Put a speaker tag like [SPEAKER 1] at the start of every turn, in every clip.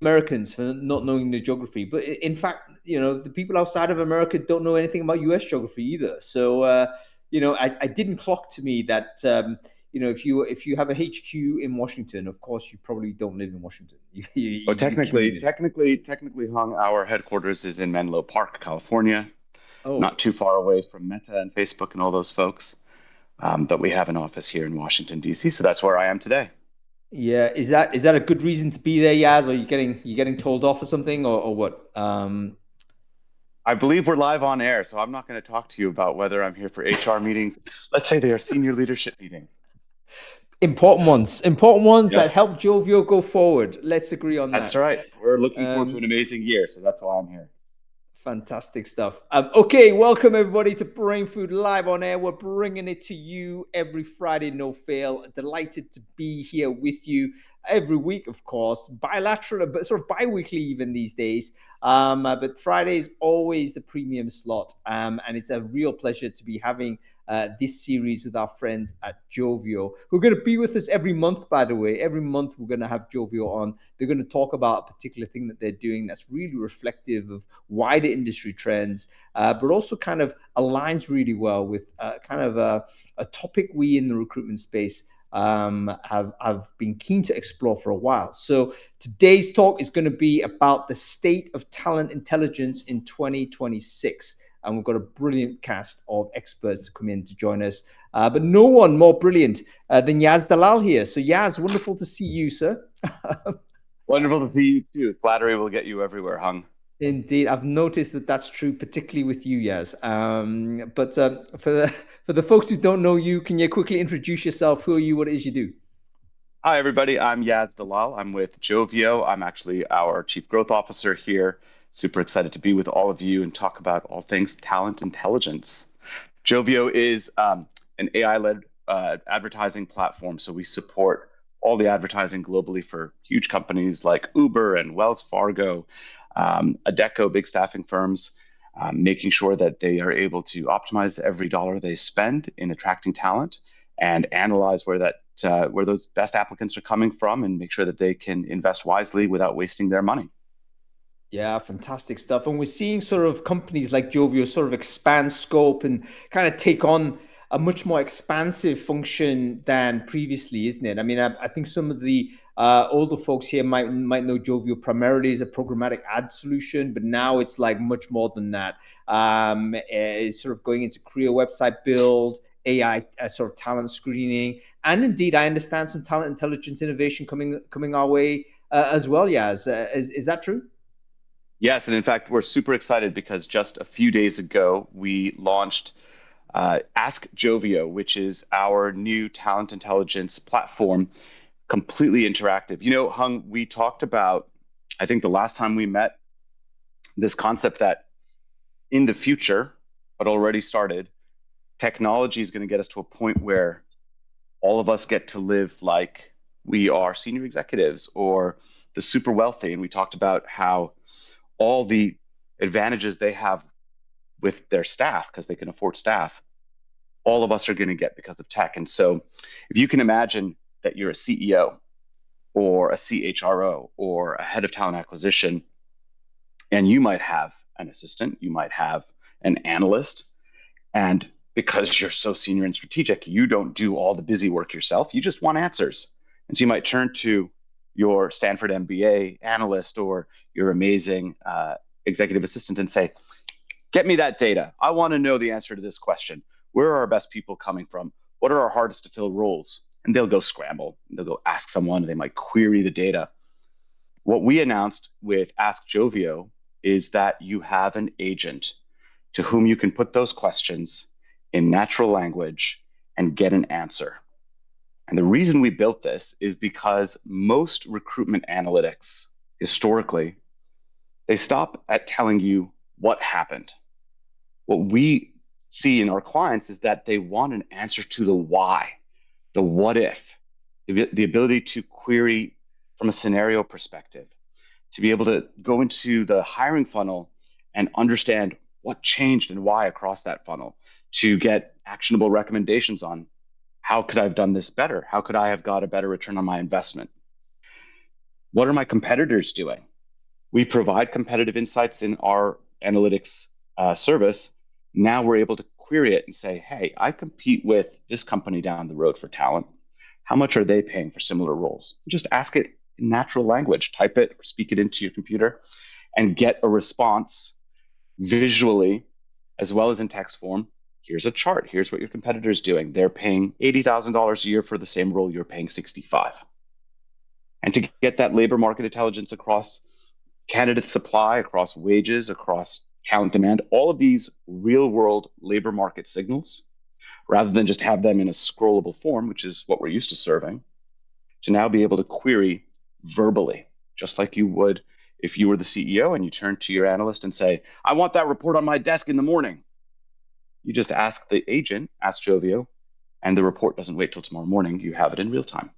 [SPEAKER 1] Americans for not knowing the geography, but in fact, the people outside of America don't know anything about US geography either. So, I didn't clock to me that if you have a HQ in Washington, of course you probably don't live in Washington. You, you,
[SPEAKER 2] Oh,
[SPEAKER 1] you commute in.
[SPEAKER 2] technically, Hung, our headquarters is in Menlo Park, California,
[SPEAKER 1] Oh,
[SPEAKER 2] not too far away from Meta and Facebook and all those folks. But we have an office here in Washington, D.C., so that's where I am today.
[SPEAKER 1] yeah. Is that a good reason to be there, Yaz? Or you getting told off or something, or what?
[SPEAKER 2] I believe we're live on air, so I'm not going to talk to you about whether I'm here for HR meetings. Let's say they are senior leadership meetings.
[SPEAKER 1] Important ones that
[SPEAKER 2] Yes,
[SPEAKER 1] help Jovio go forward. Let's agree on
[SPEAKER 2] that's
[SPEAKER 1] that.
[SPEAKER 2] right. We're looking forward to
[SPEAKER 1] Um,
[SPEAKER 2] an amazing year, so that's why I'm here.
[SPEAKER 1] Fantastic stuff. Okay, welcome everybody to Brainfood Live on Air. We're bringing it to you every Friday, no fail. Delighted to be here with you every week, of course, bilateral, but sort of bi-weekly even these days. But Friday is always the premium slot, and it's a real pleasure to be having this series with our friends at Jovio, who are going to be with us every month, by the way. Every month we're going to have Jovio on. They're going to talk about a particular thing that they're doing that's really reflective of wider industry trends, but also kind of aligns really well with kind of a topic we in the recruitment space have been keen to explore for a while. So today's talk is going to be about the state of talent intelligence in 2026. And we've got a brilliant cast of experts to come in to join us. But no one more brilliant than Yaz Dalal here. So Yaz, wonderful to see you, sir.
[SPEAKER 2] Wonderful to see you too. Flattery will get you everywhere, Hung.
[SPEAKER 1] Indeed, I've noticed that that's true, particularly with you, Yaz. But for the folks who don't know you, can you quickly introduce yourself? Who are you? What it is you do?
[SPEAKER 2] Hi, everybody. I'm Yaz Dalal. I'm with Jovio. I'm actually our Chief Growth Officer here. Super excited to be with all of you and talk about all things talent intelligence. Jovio is an AI-led advertising platform, so we support all the advertising globally for huge companies like Uber and Wells Fargo, Adecco, big staffing firms, making sure that they are able to optimize every dollar they spend in attracting talent and analyze where those best applicants are coming from and make sure that they can invest wisely without wasting their money.
[SPEAKER 1] Yeah, fantastic stuff. And we're seeing sort of companies like Jovio sort of expand scope and kind of take on a much more expansive function than previously, isn't it? I mean, I think some of the older folks here might know Jovio primarily as a programmatic ad solution, but now it's like much more than that. It's sort of going into career website build, AI sort of talent screening, and indeed, I understand some talent intelligence innovation coming our way as well. Yeah, is that true?
[SPEAKER 2] Yes, and in fact, we're super excited because just a few days ago, we launched Ask Jovio, which is our new talent intelligence platform, completely interactive. You know, Hung, we talked about, I think the last time we met, this concept that in the future, but already started, technology is going to get us to a point where all of us get to live like we are senior executives or the super wealthy. And we talked about how all the advantages they have with their staff because they can afford staff, all of us are going to get because of tech. And so if you can imagine that you're a CEO or a CHRO or a head of talent acquisition, and you might have an assistant, you might have an analyst, and because you're so senior and strategic, you don't do all the busy work yourself. You just want answers. And so you might turn to your Stanford MBA analyst or your amazing executive assistant and say, get me that data. I want to know the answer to this question. Where are our best people coming from? What are our hardest to fill roles? And they'll go scramble. They'll go ask someone. They might query the data. What we announced with Ask Jovio is that you have an agent to whom you can put those questions in natural language and get an answer. And the reason we built this is because most recruitment analytics historically, they stop at telling you what happened. What we see in our clients is that they want an answer to the why, the what if, the ability to query from a scenario perspective, to be able to go into the hiring funnel and understand what changed and why across that funnel, to get actionable recommendations on how could I have done this better? How could I have got a better return on my investment? What are my competitors doing? We provide competitive insights in our analytics service. Now we're able to query it and say, hey, I compete with this company down the road for talent. How much are they paying for similar roles? Just ask it in natural language, type it, or speak it into your computer, and get a response visually as well as in text form. Here's a chart. Here's what your competitor is doing. They're paying $80,000 a year for the same role. You're paying 65. And to get that labor market intelligence across candidate supply, across wages, across talent demand, all of these real world labor market signals, rather than just have them in a scrollable form, which is what we're used to serving, to now be able to query verbally, just like you would if you were the CEO and you turn to your analyst and say, I want that report on my desk in the morning. You just ask the agent, ask Jovio, and the report doesn't wait till tomorrow morning. You have it in real time.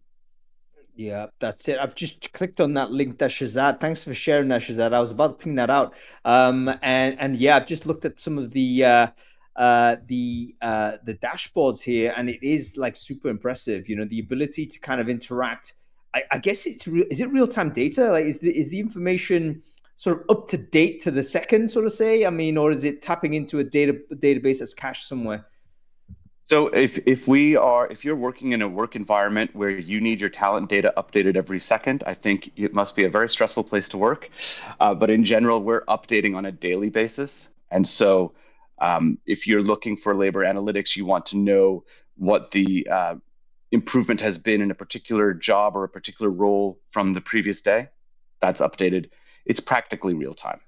[SPEAKER 1] Yeah, that's it. I've just clicked on that link that Shazad. Thanks for sharing that, Shazad. I was about to ping that out. And yeah, I've just looked at some of the dashboards here, and it is like super impressive. You know, the ability to kind of interact. I guess is it real time data? Like, is the information sort of up to date to the second, sort of say? I mean, or is it tapping into a database that's cached somewhere?
[SPEAKER 2] So if you're working in a work environment where you need your talent data updated every second, I think it must be a very stressful place to work. But in general, we're updating on a daily basis. And so if you're looking for labor analytics, you want to know what the improvement has been in a particular job or a particular role from the previous day. That's updated. It's practically real time.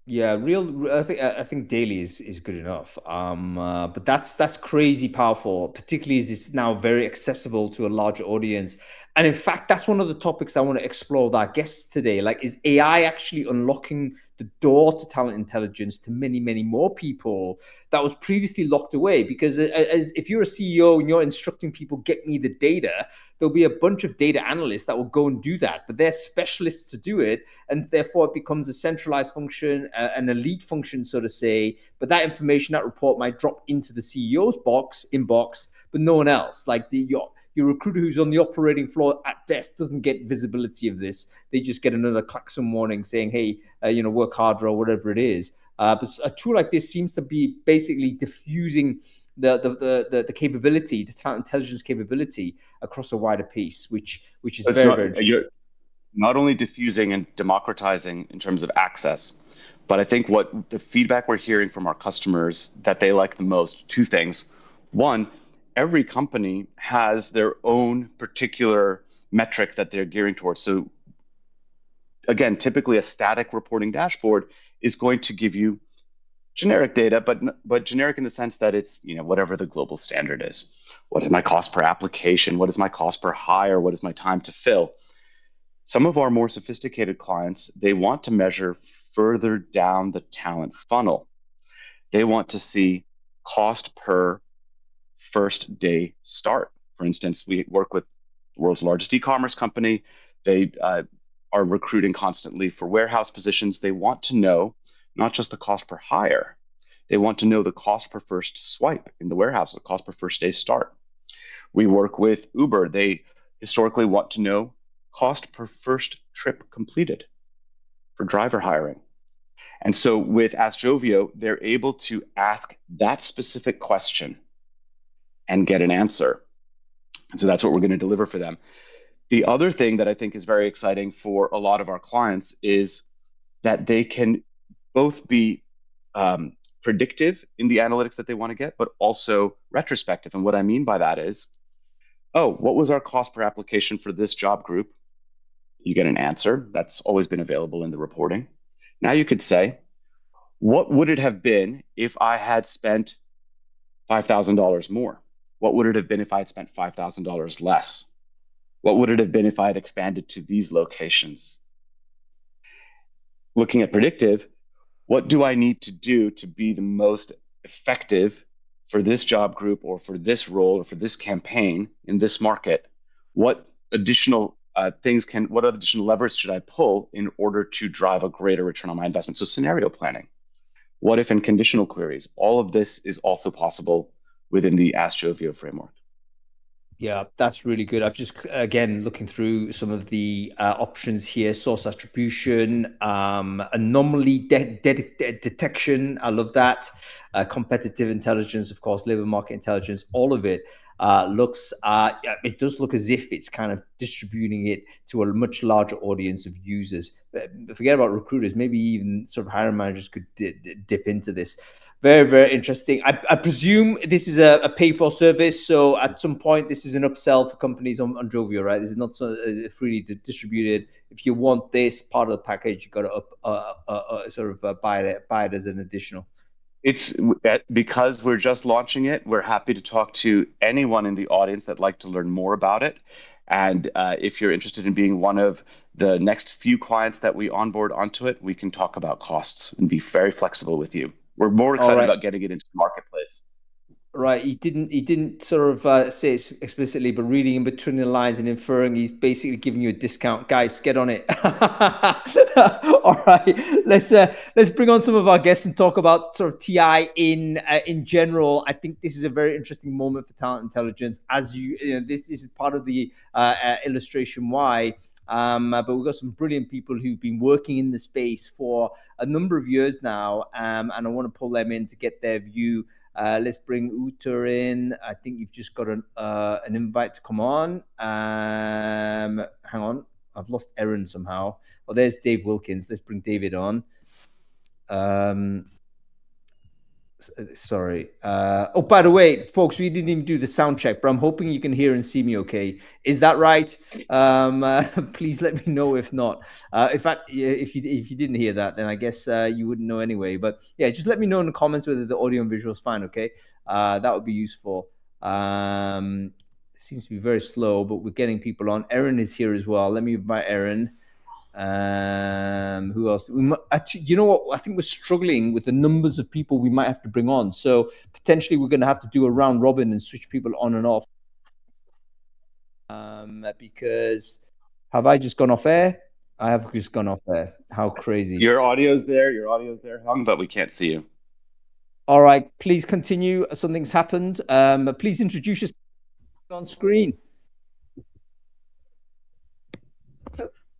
[SPEAKER 1] Yeah, real. I think daily is good enough. But that's crazy powerful, particularly as it's now very accessible to a larger audience. And in fact, that's one of the topics I want to explore with our guests today. Like, is AI actually unlocking the door to talent intelligence to many, many more people that was previously locked away? Because as if you're a CEO and you're instructing people, get me the data, there'll be a bunch of data analysts that will go and do that, but they're specialists to do it, and therefore it becomes a centralized function, an elite function, so to say. But that information, that report might drop into the CEO's inbox, but no one else. Like your recruiter who's on the operating floor at desk doesn't get visibility of this. They just get another klaxon warning saying, "Hey, work harder," or whatever it is. But a tool like this seems to be basically diffusing the capability, the talent intelligence capability across a wider piece, which is
[SPEAKER 2] It's
[SPEAKER 1] very,
[SPEAKER 2] not
[SPEAKER 1] very interesting.
[SPEAKER 2] you're not only diffusing and democratizing in terms of access, but I think what the feedback we're hearing from our customers that they like the most, two things. One, every company has their own particular metric that they're gearing towards. So again, typically a static reporting dashboard is going to give you generic data, but generic in the sense that it's whatever the global standard is. What is my cost per application? What is my cost per hire? What is my time to fill? Some of our more sophisticated clients, they want to measure further down the talent funnel. They want to see cost per first day start. For instance, we work with the world's largest e-commerce company. They are recruiting constantly for warehouse positions. They want to know not just the cost per hire, they want to know the cost per first swipe in the warehouse, the cost per first day start. We work with Uber. They historically want to know cost per first trip completed for driver hiring. And so with Ask Jovio, they're able to ask that specific question and get an answer. And so that's what we're going to deliver for them. The other thing that I think is very exciting for a lot of our clients is that they can both be predictive in the analytics that they want to get, but also retrospective. And what I mean by that is, oh, what was our cost per application for this job group? You get an answer that's always been available in the reporting. Now you could say, what would it have been if I had spent $5,000 more? What would it have been if I had spent $5,000 less? What would it have been if I had expanded to these locations? Looking at predictive, what do I need to do to be the most effective for this job group or for this role or for this campaign in this market? What additional what additional levers should I pull in order to drive a greater return on my investment? So scenario planning, what if and conditional queries, all of this is also possible within the Ask Jovio framework.
[SPEAKER 1] Yeah, that's really good. I've just, again, looking through some of the options here: source attribution, anomaly detection. I love that. Competitive intelligence, of course, labor market intelligence. All of it looks. Yeah, it does look as if it's kind of distributing it to a much larger audience of users. Forget about recruiters. Maybe even sort of hiring managers could dip into this. Very, very interesting. I presume this is a pay for service. So at some point, this is an upsell for companies on Jovio, right? This is not freely distributed. If you want this part of the package, you got to sort of buy it as an additional.
[SPEAKER 2] It's because we're just launching it. We're happy to talk to anyone in the audience that'd like to learn more about it. And if you're interested in being one of the next few clients that we onboard onto it, we can talk about costs and be very flexible with you. We're more
[SPEAKER 1] All
[SPEAKER 2] excited
[SPEAKER 1] right.
[SPEAKER 2] about getting it into the marketplace.
[SPEAKER 1] Right, he didn't sort of say it explicitly, but reading in between the lines and inferring, he's basically giving you a discount. Guys, get on it. All right, let's bring on some of our guests and talk about sort of TI in general. I think this is a very interesting moment for talent intelligence, as this is part of the illustration why. But we've got some brilliant people who've been working in the space for a number of years now, and I want to pull them in to get their view. Let's bring Uta in. I think you've just got an invite to come on. Hang on. I've lost Erin somehow. Oh, there's Dave Wilkins. Let's bring David on. Sorry. Oh, by the way, folks, we didn't even do the sound check, but I'm hoping you can hear and see me okay. Is that right? Please let me know if not. In fact, if you didn't hear that, then I guess you wouldn't know anyway. But yeah, just let me know in the comments whether the audio and visual is fine. Okay, that would be useful. It seems to be very slow, but we're getting people on. Erin is here as well. Let me invite Erin. Who else? Actually, you know what? I think we're struggling with the numbers of people we might have to bring on. So potentially we're going to have to do a round robin and switch people on and off. Because have I just gone off air? I have just gone off air. How crazy.
[SPEAKER 2] Your audio's there, Hung, but we can't see you.
[SPEAKER 1] All right, please continue. Something's happened. Please introduce yourself on screen.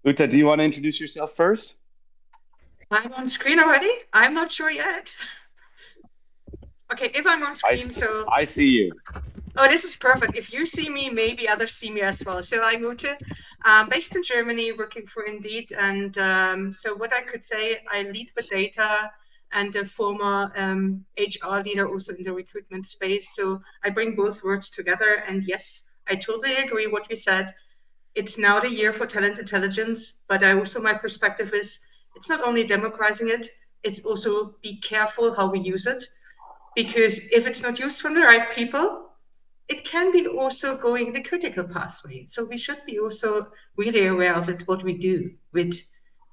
[SPEAKER 2] Uta, do you want to introduce yourself first?
[SPEAKER 3] I'm on screen already? I'm not sure yet. Okay, if I'm on screen,
[SPEAKER 2] I see you.
[SPEAKER 3] Oh, this is perfect. If you see me, maybe others see me as well. So I'm Ute, based in Germany, working for Indeed. And so what I could say, I lead with data and a former HR leader also in the recruitment space. So I bring both words together. And yes, I totally agree what we said. It's now the year for talent intelligence, but my perspective is it's not only democratizing it, it's also be careful how we use it. Because if it's not used from the right people, it can be also going the critical pathway. So we should be also really aware of it, what we do with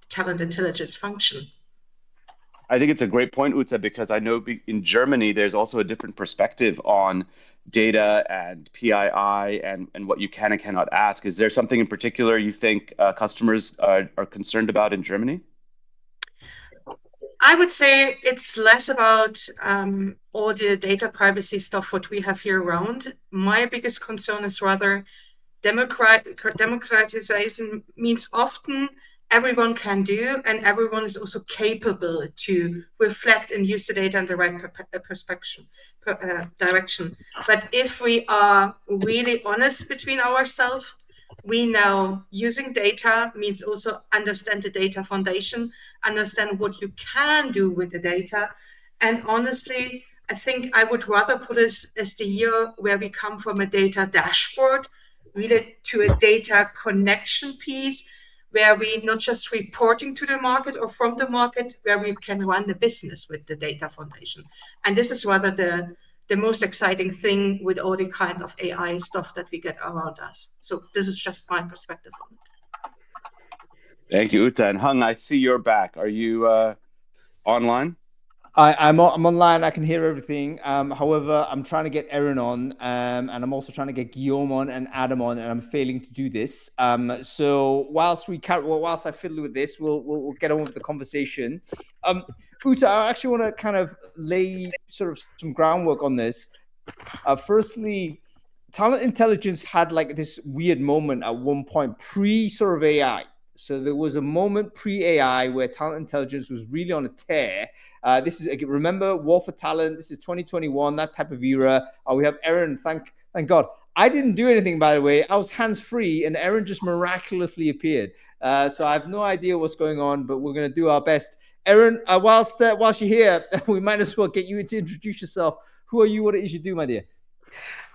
[SPEAKER 3] talent intelligence function.
[SPEAKER 2] I think it's a great point, Utsa, because I know in Germany, there's also a different perspective on data and PII and what you can and cannot ask. Is there something in particular you think customers are concerned about in Germany?
[SPEAKER 3] I would say it's less about all the data privacy stuff what we have here around. My biggest concern is rather democratization means often everyone can do, and everyone is also capable to reflect and use the data in the right direction. But if we are really honest between ourselves, we know using data means also understand the data foundation, understand what you can do with the data. And honestly, I think I would rather put this as the year where we come from a data dashboard really to a data connection piece, where we not just reporting to the market or from the market, where we can run the business with the data foundation. And this is rather the most exciting thing with all the kind of AI stuff that we get around us. So this is just my perspective on it.
[SPEAKER 2] Thank you, Uta. And Hung, I see you're back. Are you online?
[SPEAKER 1] I'm online. I can hear everything. However, I'm trying to get Erin on, and I'm also trying to get Guillaume on and Adam on, and I'm failing to do this. So whilst I fiddle with this, we'll get on with the conversation. Uta, I actually want to kind of lay sort of some groundwork on this. Firstly, talent intelligence had like this weird moment at one point pre sort of AI. So there was a moment pre-AI where talent intelligence was really on a tear. This is, remember, War for Talent. This is 2021, that type of era. We have Erin. Thank God. I didn't do anything, by the way. I was hands-free, and Erin just miraculously appeared. So I have no idea what's going on, but we're going to do our best. Erin, whilst you're here, we might as well get you to introduce yourself. Who are you? What it is you do, my dear?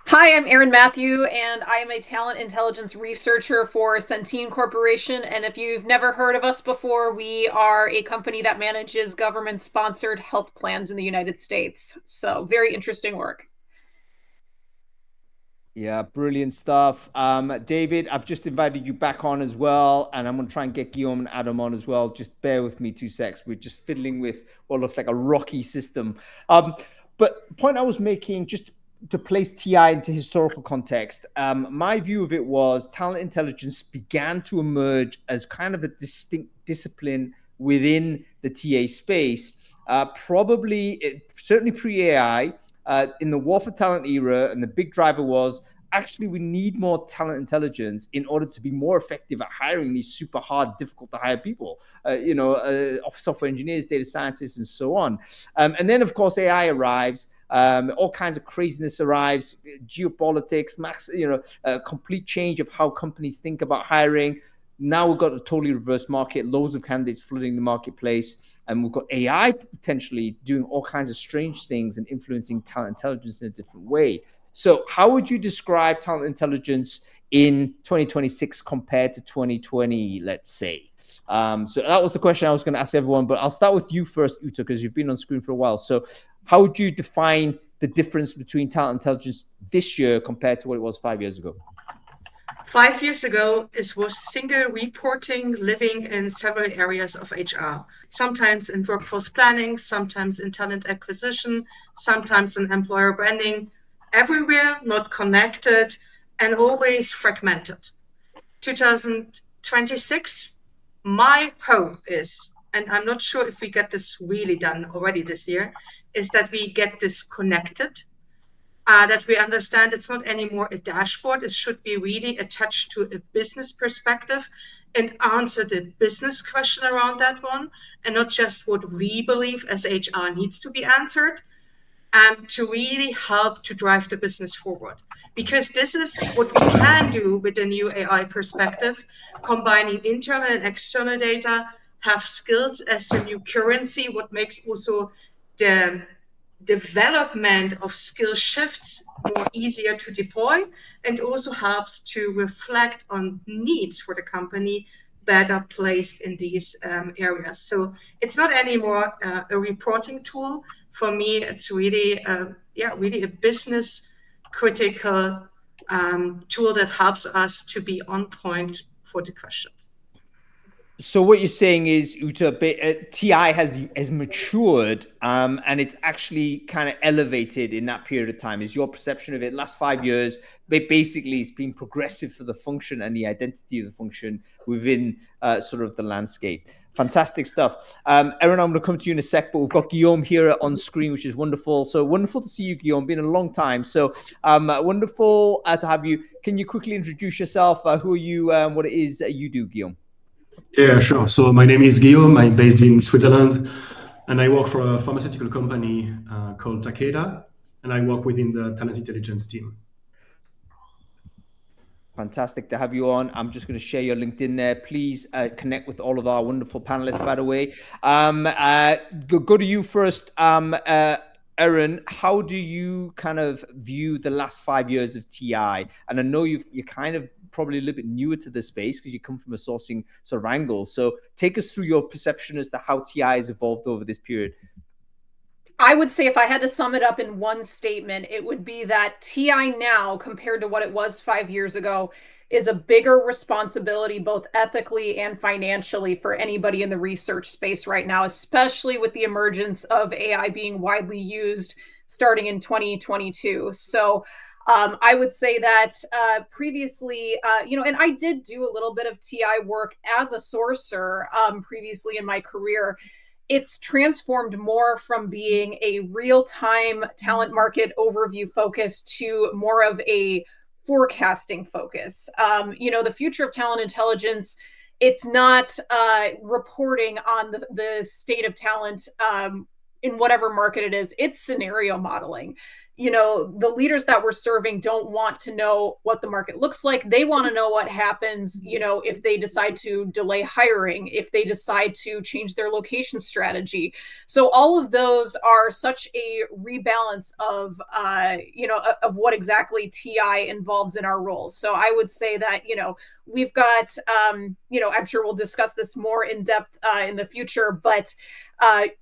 [SPEAKER 4] Hi, I'm Erin Matthew, and I am a talent intelligence researcher for Centene Corporation. And if you've never heard of us before, we are a company that manages government-sponsored health plans in the United States. So very interesting work.
[SPEAKER 1] Yeah, brilliant stuff. David, I've just invited you back on as well, and I'm going to try and get Guillaume and Adam on as well. Just bear with me 2 secs. We're just fiddling with what looks like a rocky system. But the point I was making, just to place TI into historical context, my view of it was talent intelligence began to emerge as kind of a distinct discipline within the TA space, certainly pre-AI, in the war for talent era. And the big driver was actually we need more talent intelligence in order to be more effective at hiring these super hard, difficult to hire people, software engineers, data scientists, and so on. And then, of course, AI arrives. All kinds of craziness arrives, geopolitics, complete change of how companies think about hiring. Now we've got a totally reversed market, loads of candidates flooding the marketplace, and we've got AI potentially doing all kinds of strange things and influencing talent intelligence in a different way. So how would you describe talent intelligence in 2026 compared to 2020, let's say? So that was the question I was going to ask everyone, but I'll start with you first, Uta, because you've been on screen for a while. So how would you define the difference between talent intelligence this year compared to what it was 5 years ago?
[SPEAKER 3] 5 years ago, it was single reporting living in several areas of HR, sometimes in workforce planning, sometimes in talent acquisition, sometimes in employer branding, everywhere not connected and always fragmented. 2026, my hope is, and I'm not sure if we get this really done already this year, is that we get this connected, that we understand it's not anymore a dashboard. It should be really attached to a business perspective and answer the business question around that one, and not just what we believe as HR needs to be answered, and to really help to drive the business forward. Because this is what we can do with the new AI perspective, combining internal and external data, have skills as the new currency, what makes also the development of skill shifts more easier to deploy, and also helps to reflect on needs for the company better placed in these areas. So it's not anymore a reporting tool. For me, it's really, really a business critical tool that helps us to be on point for the questions.
[SPEAKER 1] So what you're saying is, Uta, TI has matured, and it's actually kind of elevated in that period of time. Is your perception of it? Last 5 years, basically, it's been progressive for the function and the identity of the function within sort of the landscape. Fantastic stuff. Erin, I'm going to come to you in a sec, but we've got Guillaume here on screen, which is wonderful. So wonderful to see you, Guillaume. Been a long time. So wonderful to have you. Can you quickly introduce yourself? Who are you? What it is you do, Guillaume?
[SPEAKER 5] Yeah, sure. So my name is Guillaume. I'm based in Switzerland, and I work for a pharmaceutical company called Takeda, and I work within the talent intelligence team.
[SPEAKER 1] Fantastic to have you on. I'm just going to share your LinkedIn there. Please connect with all of our wonderful panelists, by the way. Go to you first, Erin. How do you kind of view the last 5 years of TI? And I know you're kind of probably a little bit newer to this space because you come from a sourcing sort of angle. So take us through your perception as to how TI has evolved over this period.
[SPEAKER 4] I would say if I had to sum it up in one statement, it would be that TI now, compared to what it was 5 years ago, is a bigger responsibility, both ethically and financially, for anybody in the research space right now, especially with the emergence of AI being widely used starting in 2022. So I would say that previously, and I did do a little bit of TI work as a sourcer previously in my career. It's transformed more from being a real-time talent market overview focus to more of a forecasting focus. The future of talent intelligence, it's not reporting on the state of talent in whatever market it is. It's scenario modeling. The leaders that we're serving don't want to know what the market looks like. They want to know what happens, if they decide to delay hiring, if they decide to change their location strategy. So all of those are such a rebalance of, of what exactly TI involves in our roles. So I would say that, we've got, I'm sure we'll discuss this more in depth in the future, but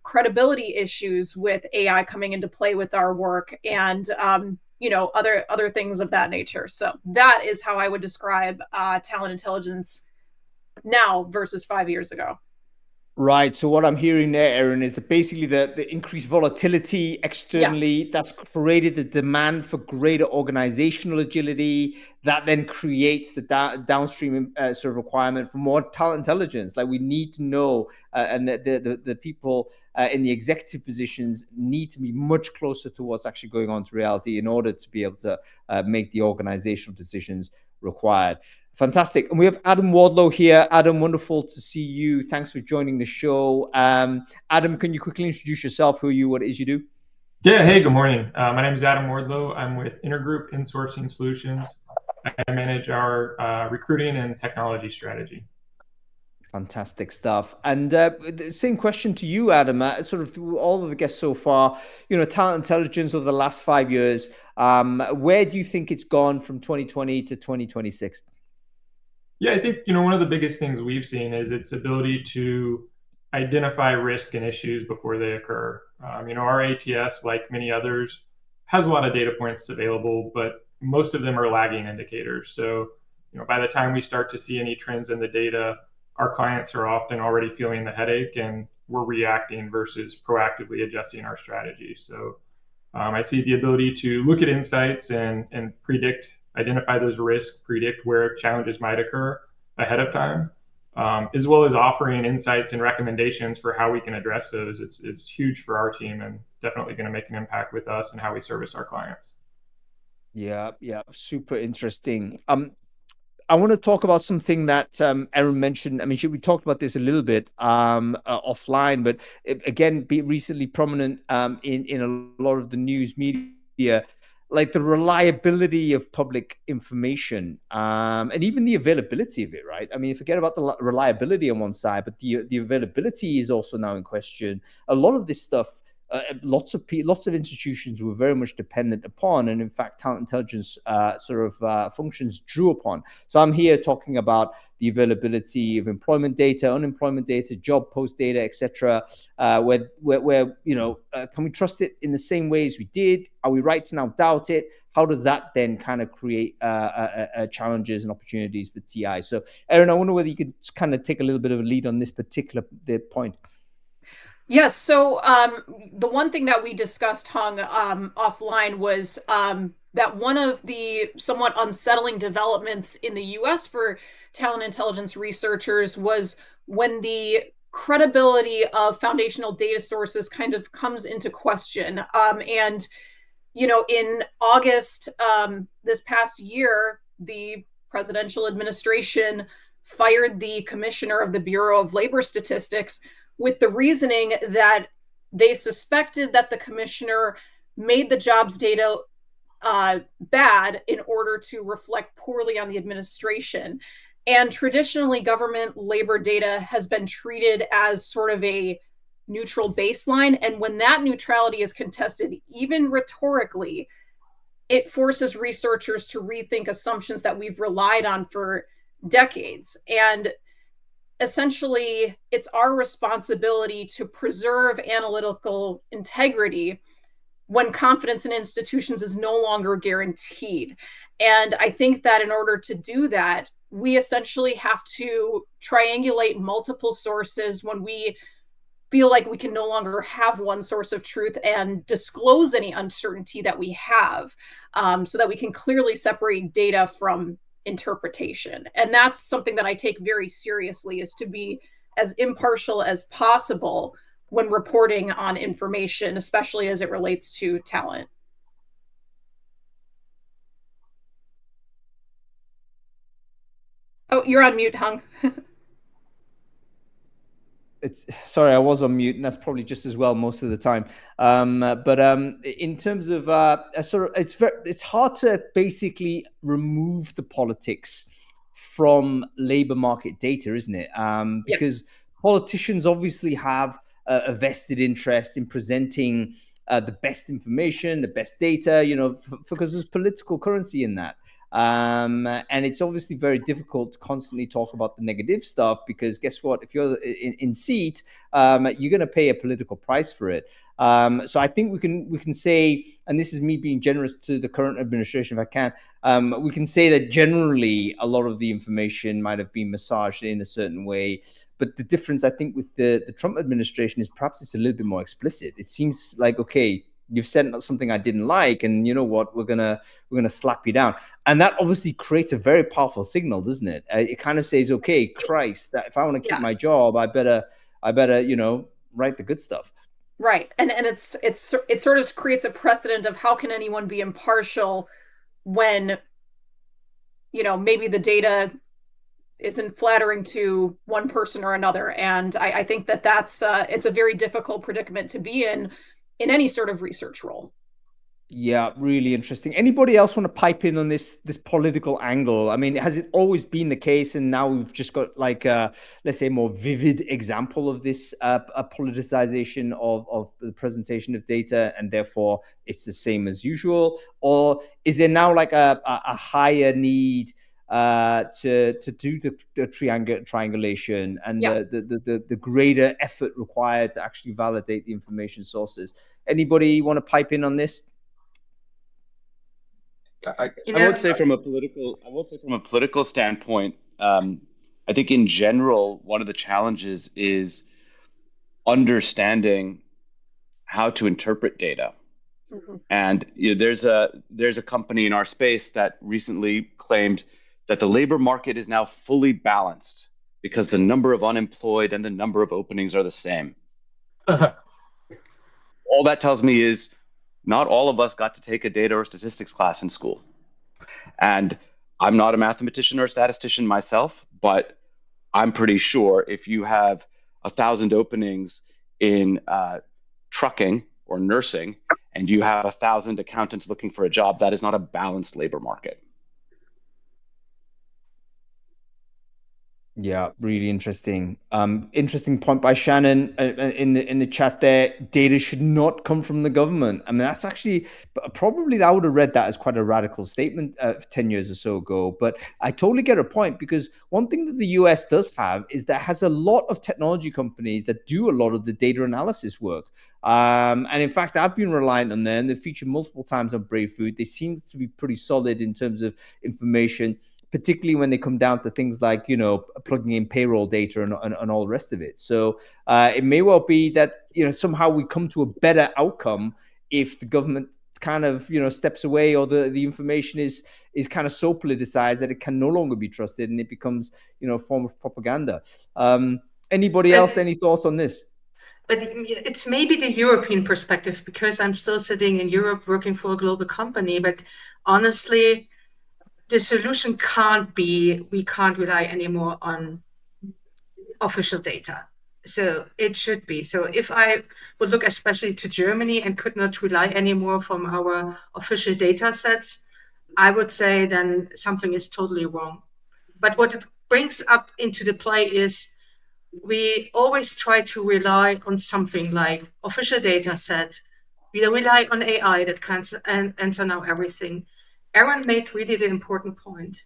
[SPEAKER 4] credibility issues with AI coming into play with our work, and other things of that nature. So that is how I would describe talent intelligence now versus 5 years ago.
[SPEAKER 1] Right. So what I'm hearing there, Erin, is that basically the increased volatility externally, that's created the demand for greater organizational agility. That then creates the downstream sort of requirement for more talent intelligence. Like we need to know, and the people in the executive positions need to be much closer to what's actually going on to reality in order to be able to make the organizational decisions required. Fantastic. And we have Adam Wardlow here. Adam, wonderful to see you. Thanks for joining the show. Adam, can you quickly introduce yourself, who are you, what it is you do?
[SPEAKER 6] Yeah, hey, good morning. My name is Adam Wardlow. I'm with Intergroup Insourcing Solutions. I manage our recruiting and technology strategy.
[SPEAKER 1] Fantastic stuff. And same question to you, Adam. Sort of through all of the guests so far, talent intelligence over the last 5 years, where do you think it's gone from 2020 to 2026?
[SPEAKER 6] Yeah, I think, one of the biggest things we've seen is its ability to identify risk and issues before they occur. Our ATS, like many others, has a lot of data points available, but most of them are lagging indicators. So, by the time we start to see any trends in the data, our clients are often already feeling the headache and we're reacting versus proactively adjusting our strategy. So I see the ability to look at insights and predict, identify those risks, predict where challenges might occur ahead of time, as well as offering insights and recommendations for how we can address those. It's huge for our team and definitely going to make an impact with us and how we service our clients.
[SPEAKER 1] Yeah, super interesting. I want to talk about something that Erin mentioned. I mean, we talked about this a little bit offline, but again, be recently prominent in a lot of the news media, like the reliability of public information and even the availability of it, right? I mean, forget about the reliability on one side, but the availability is also now in question. A lot of this stuff, lots of institutions were very much dependent upon, and in fact, talent intelligence functions drew upon. So I'm here talking about the availability of employment data, unemployment data, job post data, etc. Where can we trust it in the same way as we did? Are we right to now doubt it? How does that then kind of create challenges and opportunities for TI? So, Erin, I wonder whether you could kind of take a little bit of a lead on this particular point.
[SPEAKER 4] Yes. So the one thing that we discussed, Hung, offline was that one of the somewhat unsettling developments in the US for talent intelligence researchers was when the credibility of foundational data sources kind of comes into question. And, in August this past year, the presidential administration fired the commissioner of the Bureau of Labor Statistics with the reasoning that they suspected that the commissioner made the jobs data bad in order to reflect poorly on the administration. And traditionally, government labor data has been treated as sort of a neutral baseline. And when that neutrality is contested, even rhetorically, it forces researchers to rethink assumptions that we've relied on for decades. And essentially, it's our responsibility to preserve analytical integrity when confidence in institutions is no longer guaranteed. And I think that in order to do that, we essentially have to triangulate multiple sources when we feel like we can no longer have one source of truth and disclose any uncertainty that we have, so that we can clearly separate data from interpretation. And that's something that I take very seriously, is to be as impartial as possible when reporting on information, especially as it relates to talent. Oh, you're on mute, Hung.
[SPEAKER 1] Sorry, I was on mute, and that's probably just as well most of the time. But in terms of it's hard to basically remove the politics from labor market data, isn't it? Because politicians obviously have a vested interest in presenting the best information, the best data, because there's political currency in that. And it's obviously very difficult to constantly talk about the negative stuff, because guess what? If you're in seat, you're going to pay a political price for it. So I think we can say, and this is me being generous to the current administration if I can, we can say that generally a lot of the information might have been massaged in a certain way. But the difference, I think, with the Trump administration is perhaps it's a little bit more explicit. It seems like, okay, you've said something I didn't like, and you know what, we're gonna slap you down. And that obviously creates a very powerful signal, doesn't it? It kind of says, okay, Christ, that if I want to keep my job, I better, write the good stuff.
[SPEAKER 4] Right. And it sort of creates a precedent of how can anyone be impartial when, maybe the data isn't flattering to one person or another. And I think that's it's a very difficult predicament to be in any sort of research role.
[SPEAKER 1] Yeah, really interesting. Anybody else want to pipe in on this political angle? I mean, has it always been the case, and now we've just got like let's say, more vivid example of this a politicization of the presentation of data, and therefore it's the same as usual? Or is there now like a higher need to do the triangulation and the greater effort required to actually validate the information sources? Anybody want to pipe in on this?
[SPEAKER 2] I would say from a political standpoint, I think in general, one of the challenges is understanding how to interpret data. Mm-hmm. And there's a company in our space that recently claimed that the labor market is now fully balanced because the number of unemployed and the number of openings are the same. All that tells me is not all of us got to take a data or statistics class in school. And I'm not a mathematician or a statistician myself, but I'm pretty sure if you have 1,000 openings in trucking or nursing, and you have 1,000 accountants looking for a job, that is not a balanced labor market.
[SPEAKER 1] Yeah, really interesting. Interesting point by Shannon in the chat there. Data should not come from the government. I mean, that's actually probably, I would have read that as quite a radical statement 10 years or so ago. But I totally get her point, because one thing that the US does have is that has a lot of technology companies that do a lot of the data analysis work. And in fact, I've been reliant on them. They feature multiple times on Brainfood. They seem to be pretty solid in terms of information, particularly when they come down to things like, plugging in payroll data and all the rest of it. So it may well be that, somehow we come to a better outcome if the government kind of, steps away, or the information is kind of so politicized that it can no longer be trusted, and it becomes, a form of propaganda. Anybody else, any thoughts on this?
[SPEAKER 3] But it's maybe the European perspective, because I'm still sitting in Europe working for a global company. But honestly, the solution can't be, we can't rely anymore on official data. So it should be. So if I would look especially to Germany and could not rely anymore from our official data sets, I would say then something is totally wrong. But what it brings up into the play is we always try to rely on something like official data set. We rely on AI that can answer now everything. Aaron made really the important point.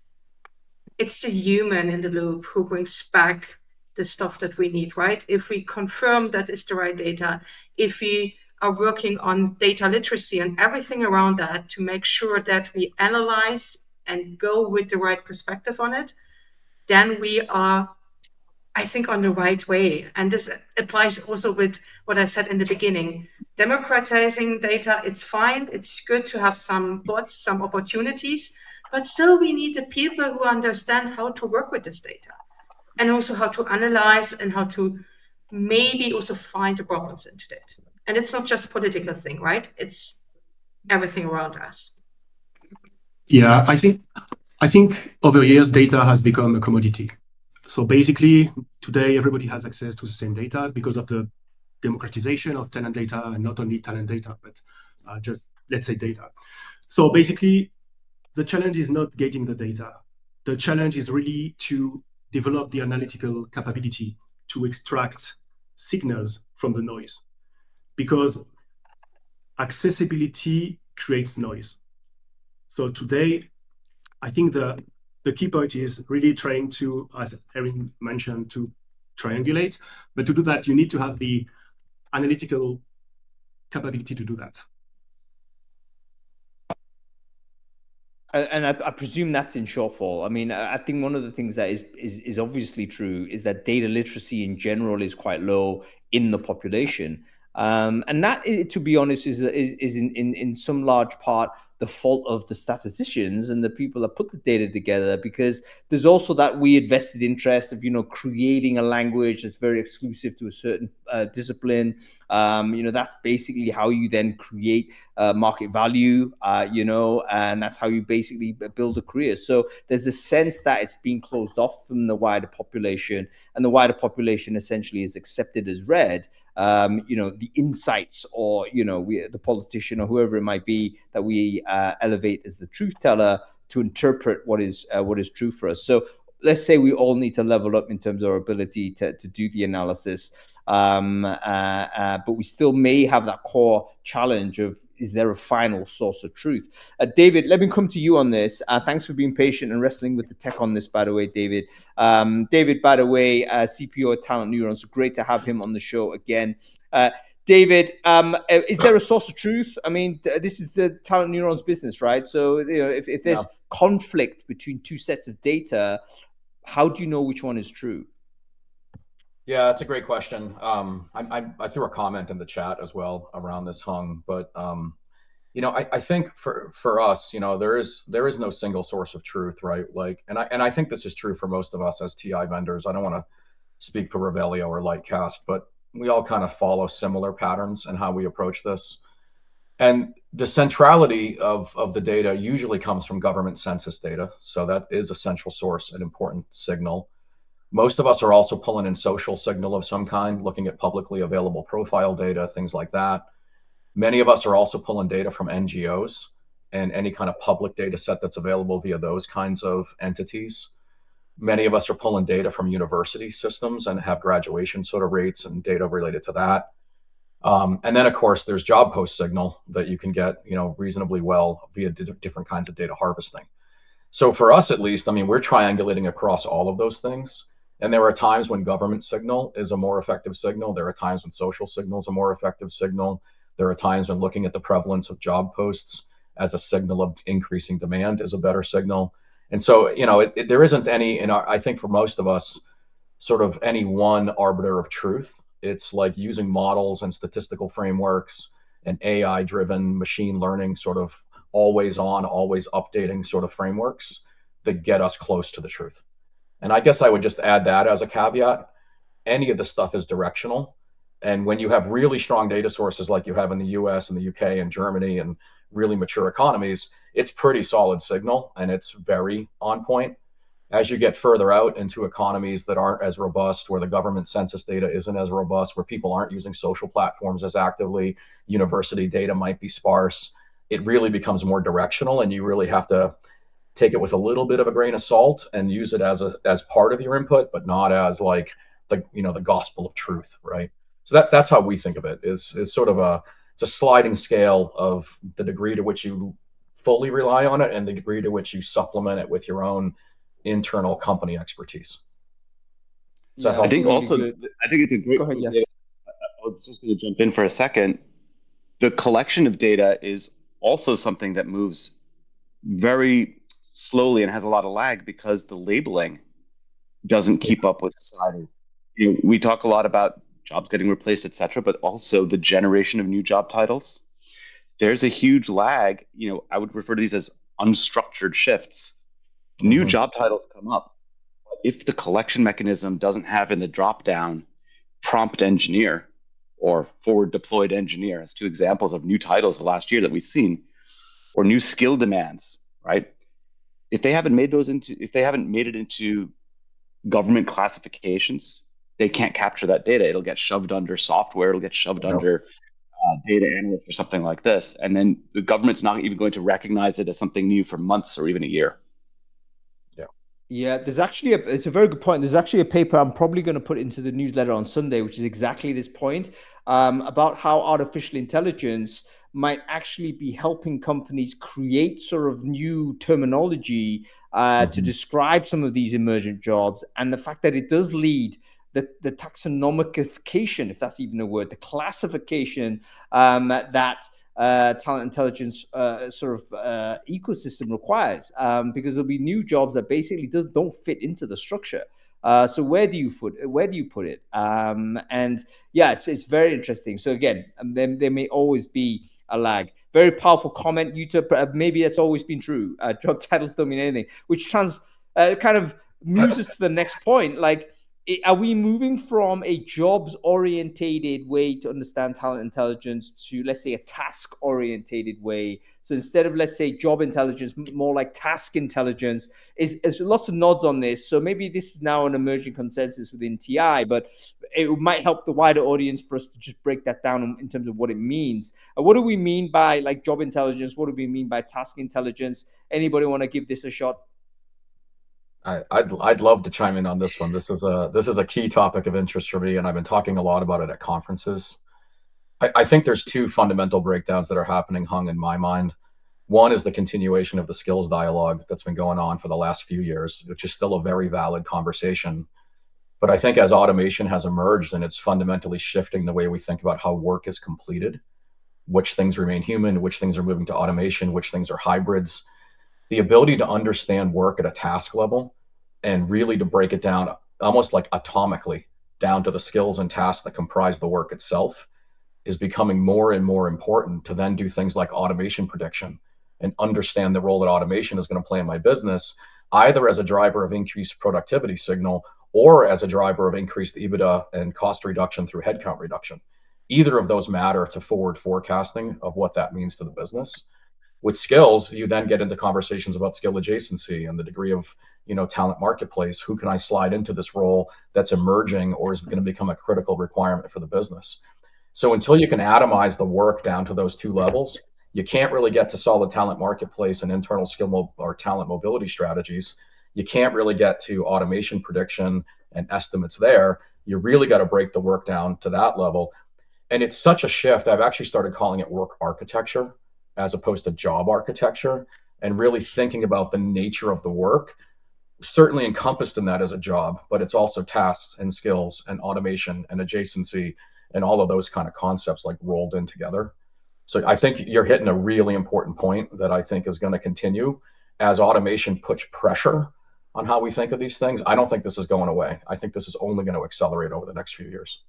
[SPEAKER 3] It's the human in the loop who brings back the stuff that we need, right? If we confirm that is the right data, if we are working on data literacy and everything around that to make sure that we analyze and go with the right perspective on it, then we are, I think, on the right way. And this applies also with what I said in the beginning. Democratizing data, it's fine. It's good to have some bots, some opportunities, but still we need the people who understand how to work with this data, and also how to analyze and how to maybe also find the problems into it. And it's not just a political thing, right? It's everything around us.
[SPEAKER 5] Yeah, I think I think over years, data has become a commodity. So basically, today, everybody has access to the same data because of the democratization of talent data, and not only talent data, but just, let's say, data. So basically, the challenge is not getting the data. The challenge is really to develop the analytical capability to extract signals from the noise, because accessibility creates noise. So today, I think the key point is really trying to, as Erin mentioned, to triangulate. But to do that, you need to have the analytical capability to do that.
[SPEAKER 1] And I presume that's in shortfall. I mean, I think one of the things that is obviously true is that data literacy in general is quite low in the population, and that, to be honest, is in some large part the fault of the statisticians and the people that put the data together, because there's also that weird vested interest of creating a language that's very exclusive to a certain discipline. That's basically how you then create market value, and that's how you basically build a career. So there's a sense that it's being closed off from the wider population, and the wider population essentially is accepted as read. The insights, or the politician or whoever it might be that we elevate as the truth teller to interpret what is true for us. So let's say we all need to level up in terms of our ability to do the analysis, but we still may have that core challenge of, is there a final source of truth? David, let me come to you on this. Thanks for being patient and wrestling with the tech on this, by the way, David. David, by the way, CPO at TalentNeuron, so great to have him on the show again. David, is there a source of truth? I mean, this is the TalentNeuron's business, right? So if there's conflict between two sets of data, how do you know which one is true?
[SPEAKER 7] Yeah, that's a great question. I threw a comment in the chat as well around this, Hung, but I think for us, there is no single source of truth, right? And I think this is true for most of us as TI vendors. I don't want to speak for Revelio or Lightcast, but we all kind of follow similar patterns in how we approach this. And the centrality of the data usually comes from government census data. So that is a central source, an important signal. Most of us are also pulling in social signal of some kind, looking at publicly available profile data, things like that. Many of us are also pulling data from NGOs and any kind of public data set that's available via those kinds of entities. Many of us are pulling data from university systems and have graduation sort of rates and data related to that. And then, of course, there's job post signal that you can get, reasonably well via different kinds of data harvesting. So for us, at least, I mean, we're triangulating across all of those things. And there are times when government signal is a more effective signal. There are times when social signal is a more effective signal. There are times when looking at the prevalence of job posts as a signal of increasing demand is a better signal. And so, there isn't any, I think for most of us, sort of any one arbiter of truth. It's like using models and statistical frameworks and AI-driven machine learning sort of always on, always updating sort of frameworks that get us close to the truth. And I guess I would just add that as a caveat. Any of the stuff is directional. And when you have really strong data sources like you have in the US and the UK and Germany and really mature economies, it's pretty solid signal and it's very on point. As you get further out into economies that aren't as robust, where the government census data isn't as robust, where people aren't using social platforms as actively, university data might be sparse, it really becomes more directional, and you really have to take it with a little bit of a grain of salt and use it as part of your input, but not as like the gospel of truth, right? So that's how we think of it. Is sort of it's a sliding scale of the degree to which you fully rely on it and the degree to which you supplement it with your own internal company expertise.
[SPEAKER 2] I think it's a great.
[SPEAKER 1] Go ahead, yes.
[SPEAKER 2] I was just going to jump in for a second. The collection of data is also something that moves very slowly and has a lot of lag because the labeling doesn't keep up with society. We talk a lot about jobs getting replaced, et cetera, but also the generation of new job titles. There's a huge lag. I would refer to these as unstructured shifts. New job titles come up. If the collection mechanism doesn't have in the drop-down prompt engineer or forward deployed engineer, as two examples of new titles the last year that we've seen, or new skill demands, right? if they haven't made it into government classifications, they can't capture that data. It'll get shoved under software. It'll get shoved under data analyst or something like this. And then the government's not even going to recognize it as something new for months or even a year.
[SPEAKER 1] Yeah, there's actually it's a very good point. There's actually a paper I'm probably going to put into the newsletter on Sunday, which is exactly this point, about how artificial intelligence might actually be helping companies create sort of new terminology to describe some of these emergent jobs, and the fact that it does lead the taxonomification, if that's even a word, the classification that talent intelligence ecosystem requires, because there'll be new jobs that basically don't fit into the structure. So where do you put it? And yeah, it's very interesting. So again, there may always be a lag. Very powerful comment, Yuta. Maybe that's always been true. Job titles don't mean anything, which kind of moves us to the next point. Like, are we moving from a jobs orientated way to understand talent intelligence to, let's say, a task orientated way? So instead of, let's say, job intelligence, more like task intelligence. Is lots of nods on this. So maybe this is now an emerging consensus within TI, but it might help the wider audience for us to just break that down in terms of what it means. What do we mean by like job intelligence? What do we mean by task intelligence? Anybody want to give this a shot?
[SPEAKER 7] I'd love to chime in on this one. This is a key topic of interest for me, and I've been talking a lot about it at conferences. I think there's two fundamental breakdowns that are happening, Hung, in my mind. One is the continuation of the skills dialogue that's been going on for the last few years, which is still a very valid conversation. But I think as automation has emerged and it's fundamentally shifting the way we think about how work is completed, which things remain human, which things are moving to automation, which things are hybrids, the ability to understand work at a task level and really to break it down almost like atomically down to the skills and tasks that comprise the work itself is becoming more and more important to then do things like automation prediction and understand the role that automation is going to play in my business, either as a driver of increased productivity signal or as a driver of increased EBITDA and cost reduction through headcount reduction. Either of those matter to forward forecasting of what that means to the business. With skills, you then get into conversations about skill adjacency and the degree of, talent marketplace. Who can I slide into this role that's emerging or is going to become a critical requirement for the business? So until you can atomize the work down to those two levels, you can't really get to solid talent marketplace and internal skill or talent mobility strategies. You can't really get to automation prediction and estimates there. You really got to break the work down to that level. And it's such a shift. I've actually started calling it work architecture as opposed to job architecture, and really thinking about the nature of the work, certainly encompassed in that as a job, but it's also tasks and skills and automation and adjacency and all of those kind of concepts like rolled in together. So I think you're hitting a really important point that I think is going to continue as automation puts pressure on how we think of these things. I don't think this is going away. I think this is only going to accelerate over the next few years.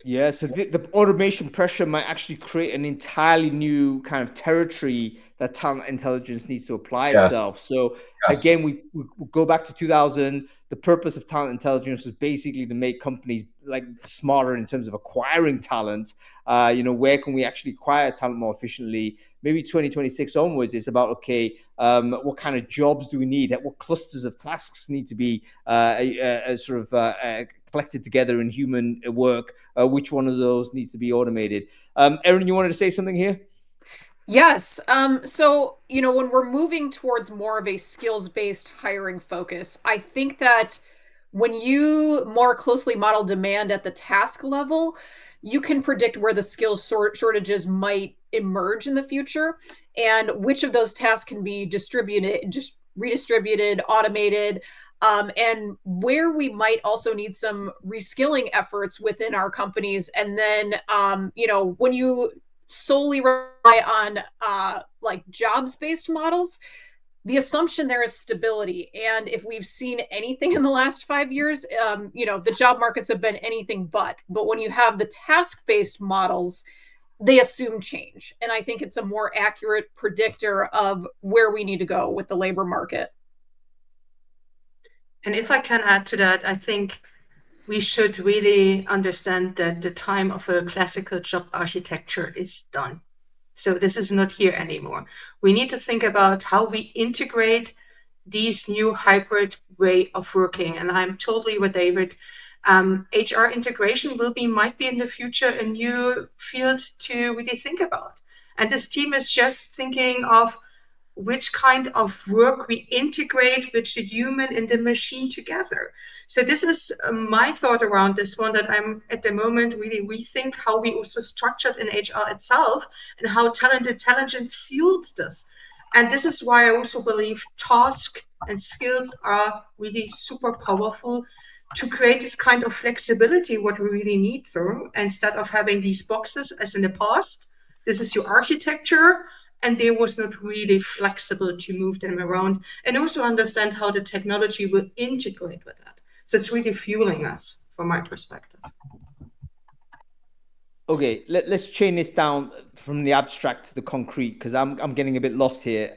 [SPEAKER 1] Yeah, so the automation pressure might actually create an entirely new kind of territory that talent intelligence needs to apply itself. So again, we go back to 2000. The purpose of talent intelligence was basically to make companies like smarter in terms of acquiring talent. Where can we actually acquire talent more efficiently? Maybe 2026 onwards, it's about, what kind of jobs do we need? What clusters of tasks need to be collected together in human work? Which one of those needs to be automated? Erin, you wanted to say something here?
[SPEAKER 4] Yes. So, when we're moving towards more of a skills-based hiring focus, I think that when you more closely model demand at the task level, you can predict where the skills shortages might emerge in the future and which of those tasks can be redistributed, automated, and where we might also need some reskilling efforts within our companies. And then, when you solely rely on jobs-based models, the assumption there is stability. And if we've seen anything in the last 5 years, the job markets have been anything but. But when you have the task-based models, they assume change. And I think it's a more accurate predictor of where we need to go with the labor market.
[SPEAKER 3] And if I can add to that, I think we should really understand that the time of a classical job architecture is done. So this is not here anymore. We need to think about how we integrate these new hybrid way of working. And I'm totally with David. HR integration might be in the future a new field to really think about. And this team is just thinking of which kind of work we integrate with the human and the machine together. So this is my thought around this one, that I'm at the moment really rethink how we also structured in HR itself and how talent intelligence fuels this. And this is why I also believe task and skills are really super powerful to create this kind of flexibility, what we really need through, instead of having these boxes as in the past. This is your architecture, and there was not really flexible to move them around, and also understand how the technology will integrate with that. So it's really fueling us from my perspective.
[SPEAKER 1] Okay, let's chain this down from the abstract to the concrete, because I'm getting a bit lost here.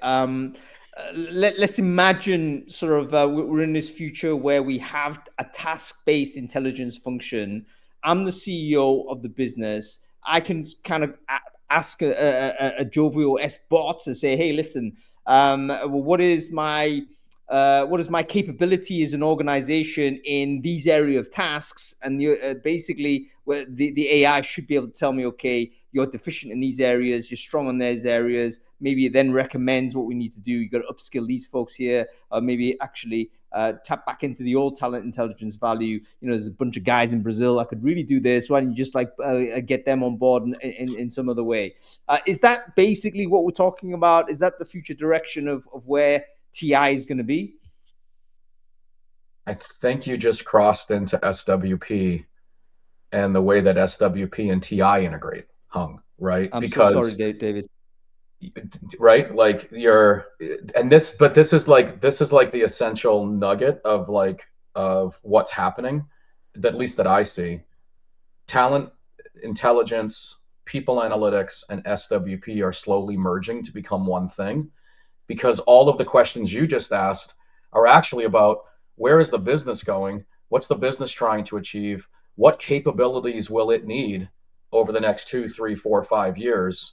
[SPEAKER 1] Let's imagine sort of we're in this future where we have a task-based intelligence function. I'm the CEO of the business. I can kind of ask a jovial S bot to say, "Hey, listen, what is my capability as an organization in these area of tasks?" And basically, the AI should be able to tell me, okay, you're deficient in these areas, you're strong on these areas. Maybe it then recommends what we need to do. You got to upskill these folks here, or maybe actually tap back into the old talent intelligence value. There's a bunch of guys in Brazil that could really do this. Why don't you just get them on board in some other way? Is that basically what we're talking about? Is that the future direction of where TI is going to be?
[SPEAKER 7] I think you just crossed into SWP and the way that SWP and TI integrate, Hung, right?
[SPEAKER 1] I'm so sorry, David.
[SPEAKER 7] Right, like this is like the essential nugget of what's happening, that at least that I see. Talent intelligence, people analytics, and SWP are slowly merging to become one thing, because all of the questions you just asked are actually about where is the business going, what's the business trying to achieve, what capabilities will it need over the next 2, 3, 4, 5 years.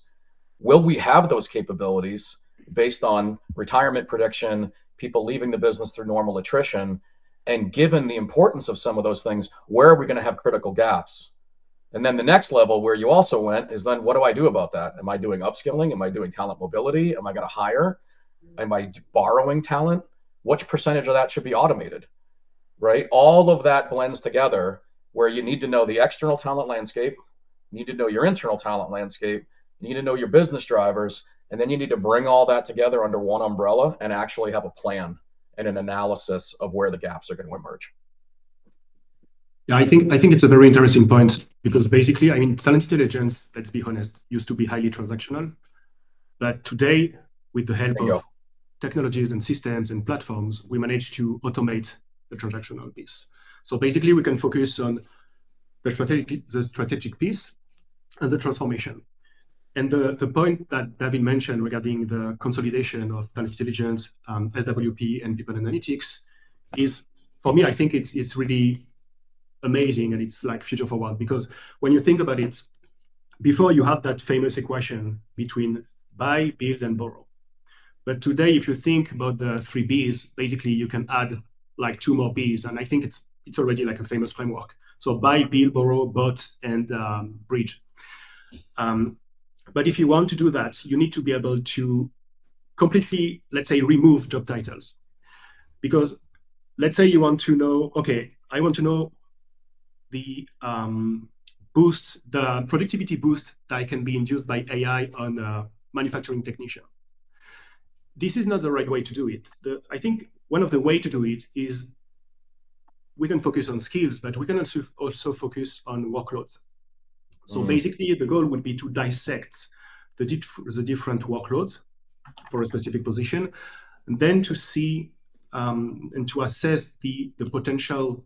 [SPEAKER 7] Will we have those capabilities based on retirement prediction, people leaving the business through normal attrition? And given the importance of some of those things, where are we going to have critical gaps? And then the next level where you also went is, then what do I do about that? Am I doing upskilling? Am I doing talent mobility? Am I going to hire? Am I borrowing talent? Which percentage of that should be automated? Right? All of that blends together, where you need to know the external talent landscape, you need to know your internal talent landscape, you need to know your business drivers, and then you need to bring all that together under one umbrella and actually have a plan and an analysis of where the gaps are going to emerge.
[SPEAKER 5] Yeah, I think it's a very interesting point, because basically, I mean, talent intelligence, let's be honest, used to be highly transactional. But today, with the help of technologies and systems and platforms, we manage to automate the transactional piece. So basically, we can focus on the strategic piece and the transformation. And the point that David mentioned regarding the consolidation of talent intelligence, SWP, and people analytics is, for me, I think it's really amazing, and it's like future forward, because when you think about it, before you had that famous equation between buy, build, and borrow. But today, if you think about the 3 B's, basically you can add like 2 more B's, and I think it's already like a famous framework. So buy, build, borrow, bot, and bridge. But if you want to do that, you need to be able to completely, let's say, remove job titles. Because let's say you want to know, okay, I want to know the the productivity boost that can be induced by AI on a manufacturing technician. This is not the right way to do it. I think one of the way to do it is we can focus on skills, but we can also focus on workloads. So basically, the goal would be to dissect the different workloads for a specific position, and then to see and to assess the potential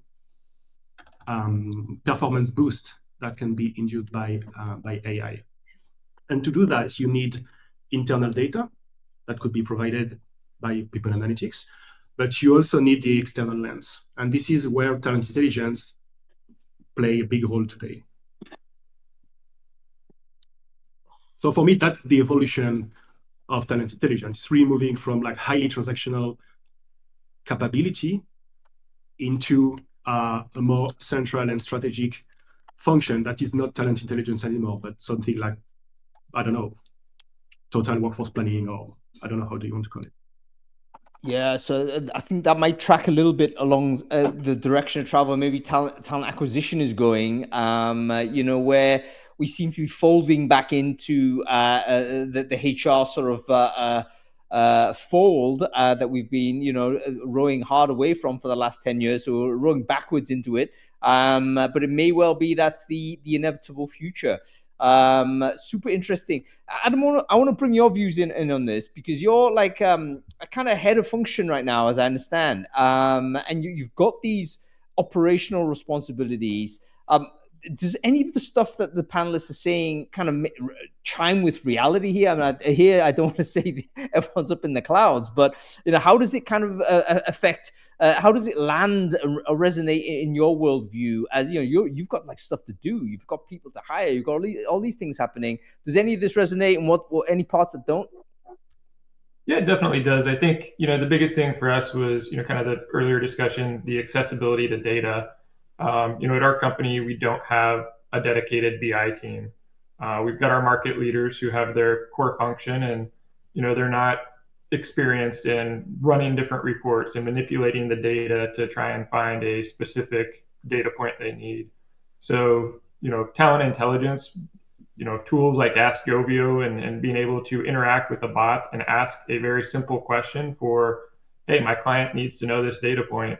[SPEAKER 5] performance boost that can be induced by AI. And to do that, you need internal data that could be provided by people analytics, but you also need the external lens. And this is where talent intelligence play a big role today. So for me, that's the evolution of talent intelligence. It's really moving from like highly transactional capability into a more central and strategic function that is not talent intelligence anymore, but something like, I don't know, total workforce planning, or I don't know, how do you want to call it?
[SPEAKER 1] Yeah, so I think that might track a little bit along the direction of travel. Maybe talent acquisition is going. Where we seem to be folding back into the HR sort of fold that we've been, rowing hard away from for the last 10 years. So we're rowing backwards into it. But it may well be that's the inevitable future. Super interesting. Adam, I want to bring your views in on this, because you're like a kind of head of function right now, as I understand, and you've got these operational responsibilities. Does any of the stuff that the panelists are saying kind of chime with reality here? I don't want to say everyone's up in the clouds, but how does it kind of affect? How does it land or resonate in your worldview? As you've got like stuff to do, you've got people to hire, you've got all these things happening. Does any of this resonate, and what any parts that don't?
[SPEAKER 6] Yeah, it definitely does. I think the biggest thing for us was kind of the earlier discussion, the accessibility to data. At our company, we don't have a dedicated BI team. We've got our market leaders who have their core function, and they're not experienced in running different reports and manipulating the data to try and find a specific data point they need. So, talent intelligence, tools like Ask Jovio and being able to interact with a bot and ask a very simple question for, hey, my client needs to know this data point.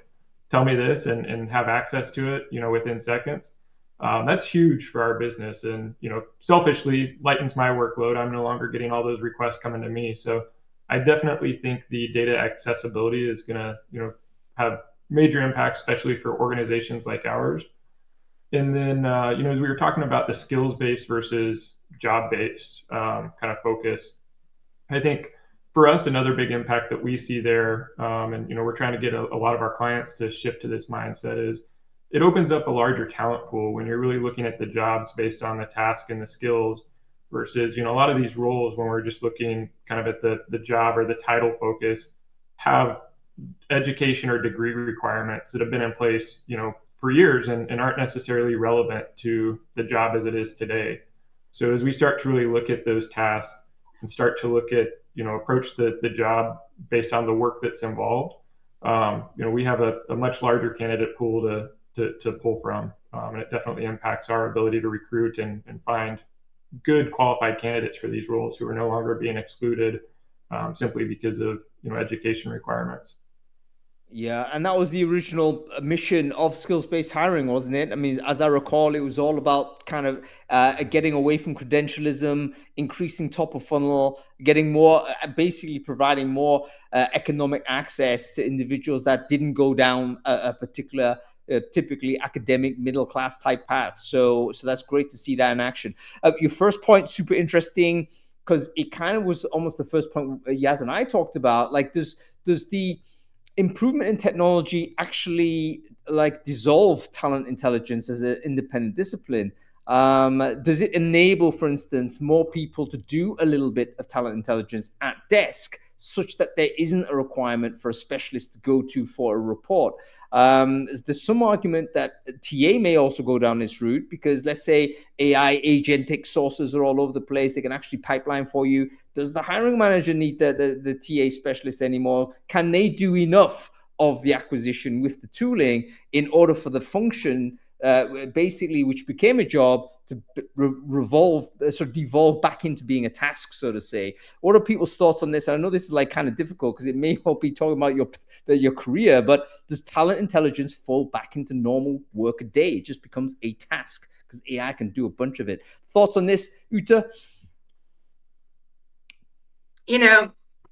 [SPEAKER 6] Tell me this, and have access to it, within seconds. That's huge for our business, and selfishly lightens my workload. I'm no longer getting all those requests coming to me. So I definitely think the data accessibility is going to have major impact, especially for organizations like ours. And then as we were talking about the skills-based versus job-based kind of focus, I think for us, another big impact that we see there, and we're trying to get a lot of our clients to shift to this mindset, is it opens up a larger talent pool when you're really looking at the jobs based on the task and the skills, versus a lot of these roles, when we're just looking kind of at the job or the title focus, have education or degree requirements that have been in place for years and aren't necessarily relevant to the job as it is today. So as we start to really look at those tasks and start to look at approach the job based on the work that's involved, we have a much larger candidate pool to pull from, and it definitely impacts our ability to recruit and find good qualified candidates for these roles who are no longer being excluded simply because of education requirements.
[SPEAKER 1] Yeah, and that was the original mission of skills-based hiring, wasn't it? I mean, as I recall, it was all about kind of getting away from credentialism, increasing top of funnel, getting more, basically providing more economic access to individuals that didn't go down a particular, typically academic middle-class type path. So that's great to see that in action. Your first point, super interesting, because it kind of was almost the first point Yaz and I talked about. Like, there's the improvement in technology actually like dissolve talent intelligence as an independent discipline? Does it enable, for instance, more people to do a little bit of talent intelligence at desk, such that there isn't a requirement for a specialist to go to for a report? There's some argument that TA may also go down this route, because let's say AI agentic sources are all over the place. They can actually pipeline for you. Does the hiring manager need the TA specialist anymore? Can they do enough of the acquisition with the tooling in order for the function, basically, which became a job, to devolve back into being a task, so to say? What are people's thoughts on this? I know this is like kind of difficult, because it may not be talking about your career, but does talent intelligence fall back into normal work a day? It just becomes a task because AI can do a bunch of it. Thoughts on this, Ute?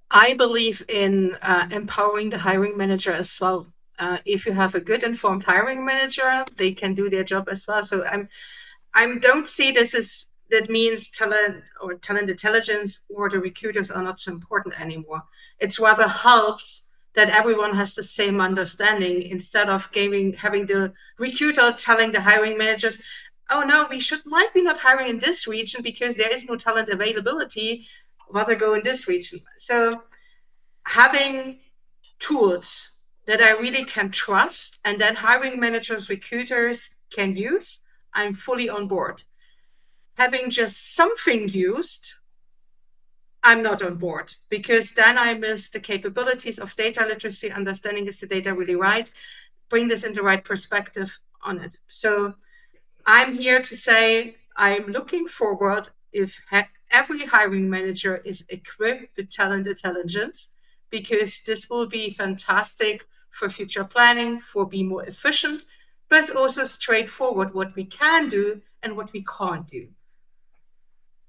[SPEAKER 3] I believe in empowering the hiring manager as well. If you have a good informed hiring manager, they can do their job as well. So I don't see this as that means talent intelligence or the recruiters are not so important anymore. It's rather helps that everyone has the same understanding, instead of having the recruiter telling the hiring managers, oh no, might be not hiring in this region because there is no talent availability, rather go in this region. So having tools that I really can trust, and then hiring managers, recruiters can use, I'm fully on board. Having just something used, I'm not on board, because then I miss the capabilities of data literacy, understanding is the data really right, bring this in the right perspective on it. So I'm here to say I'm looking forward if every hiring manager is equipped with talent intelligence, because this will be fantastic for future planning, for being more efficient, but also straightforward what we can do and what we can't do.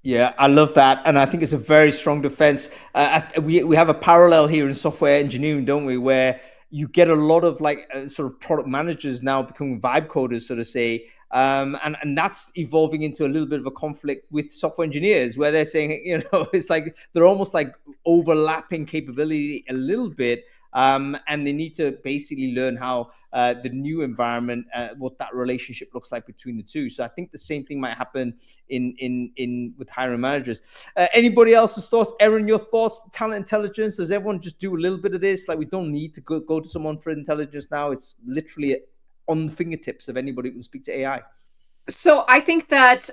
[SPEAKER 1] Yeah, I love that, and I think it's a very strong defense. We have a parallel here in software engineering, don't we, where you get a lot of like sort of product managers now becoming vibe coders, so to say, and that's evolving into a little bit of a conflict with software engineers, where they're saying, you know, it's like they're almost like overlapping capability a little bit, and they need to basically learn how the new environment, what that relationship looks like between the two. So I think the same thing might happen in with hiring managers. Anybody else's thoughts? Erin, your thoughts? Talent intelligence. Does everyone just do a little bit of this? Like, we don't need to go to someone for intelligence now. It's literally on the fingertips of anybody who can speak to AI.
[SPEAKER 4] So I think that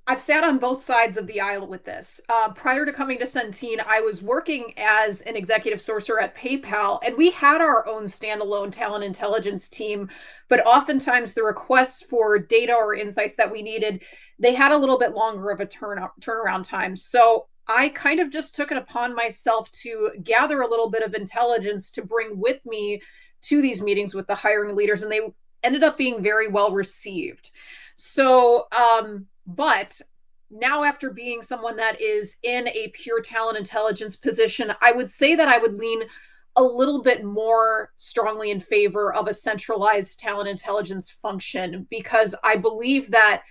[SPEAKER 4] I've sat on both sides of the aisle with this. Prior to coming to Centene, I was working as an executive sourcer at PayPal, and we had our own standalone talent intelligence team. But oftentimes, the requests for data or insights that we needed, they had a little bit longer of a turnaround time. So I kind of just took it upon myself to gather a little bit of intelligence to bring with me to these meetings with the hiring leaders, and they ended up being very well received. So, but now, after being someone that is in a pure talent intelligence position, I would say that I would lean a little bit more strongly in favor of a centralized talent intelligence function, because I believe that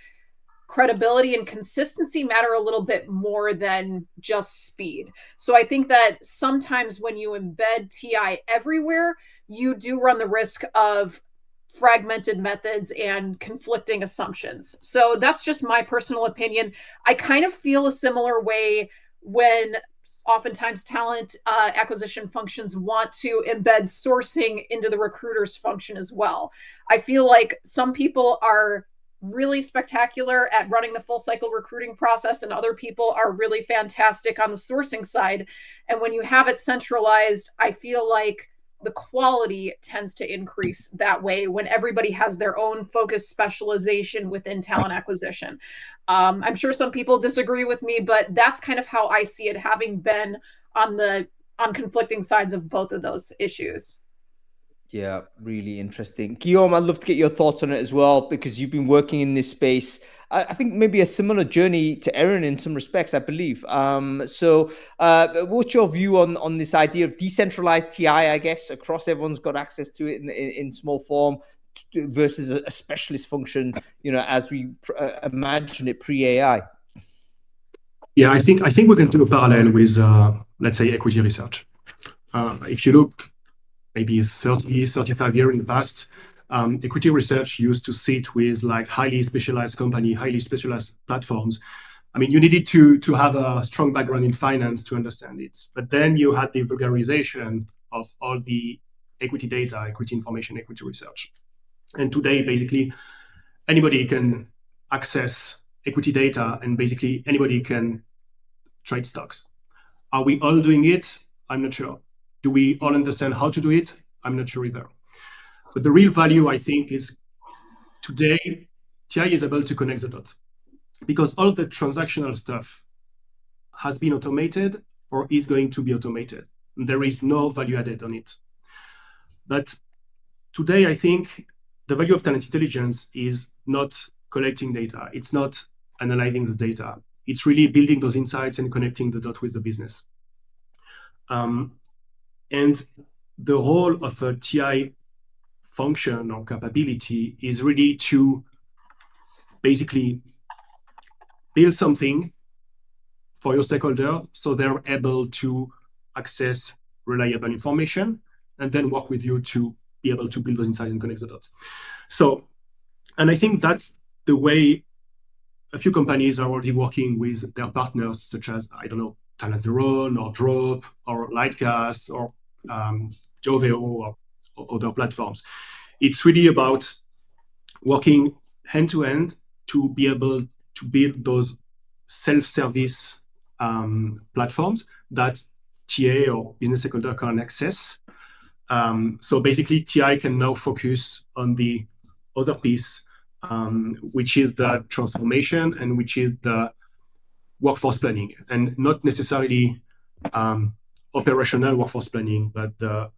[SPEAKER 4] credibility and consistency matter a little bit more than just speed. So I think that sometimes when you embed TI everywhere, you do run the risk of fragmented methods and conflicting assumptions. So that's just my personal opinion. I kind of feel a similar way when oftentimes talent acquisition functions want to embed sourcing into the recruiter's function as well. I feel like some people are really spectacular at running the full cycle recruiting process, and other people are really fantastic on the sourcing side. And when you have it centralized, I feel like the quality tends to increase that way when everybody has their own focused specialization within talent acquisition. I'm sure some people disagree with me, but that's kind of how I see it, having been on conflicting sides of both of those issues.
[SPEAKER 1] Yeah, really interesting. Guillaume, I'd love to get your thoughts on it as well, because you've been working in this space. I think maybe a similar journey to Erin in some respects, I believe. So what's your view on this idea of decentralized TI, I guess, across everyone's got access to it in small form, versus a specialist function, you know, as we imagine it pre-AI?
[SPEAKER 5] Yeah, I think we can do a parallel with, let's say, equity research. If you look maybe 30, 35 years in the past, equity research used to sit with like highly specialized company, highly specialized platforms. I mean, you needed to have a strong background in finance to understand it. But then you had the vulgarization of all the equity data, equity information, equity research. And today, basically, anybody can access equity data, and basically anybody can trade stocks. Are we all doing it? I'm not sure. Do we all understand how to do it? I'm not sure either. But the real value, I think, is today, TI is able to connect the dots, because all the transactional stuff has been automated or is going to be automated. And there is no value added on it. But today, I think the value of talent intelligence is not collecting data. It's not analyzing the data. It's really building those insights and connecting the dot with the business. And the role of a TI function or capability is really to basically build something for your stakeholder so they're able to access reliable information and then work with you to be able to build those insights and connect the dots. So, and I think that's the way a few companies are already working with their partners, such as, I don't know, TalentNeuron or Drop or Lightcast or Joveo or other platforms. It's really about working hand to hand to be able to build those self-service platforms that TA or business stakeholder can access. So basically, TI can now focus on the other piece, which is the transformation and which is the workforce planning, and not necessarily operational workforce planning, but the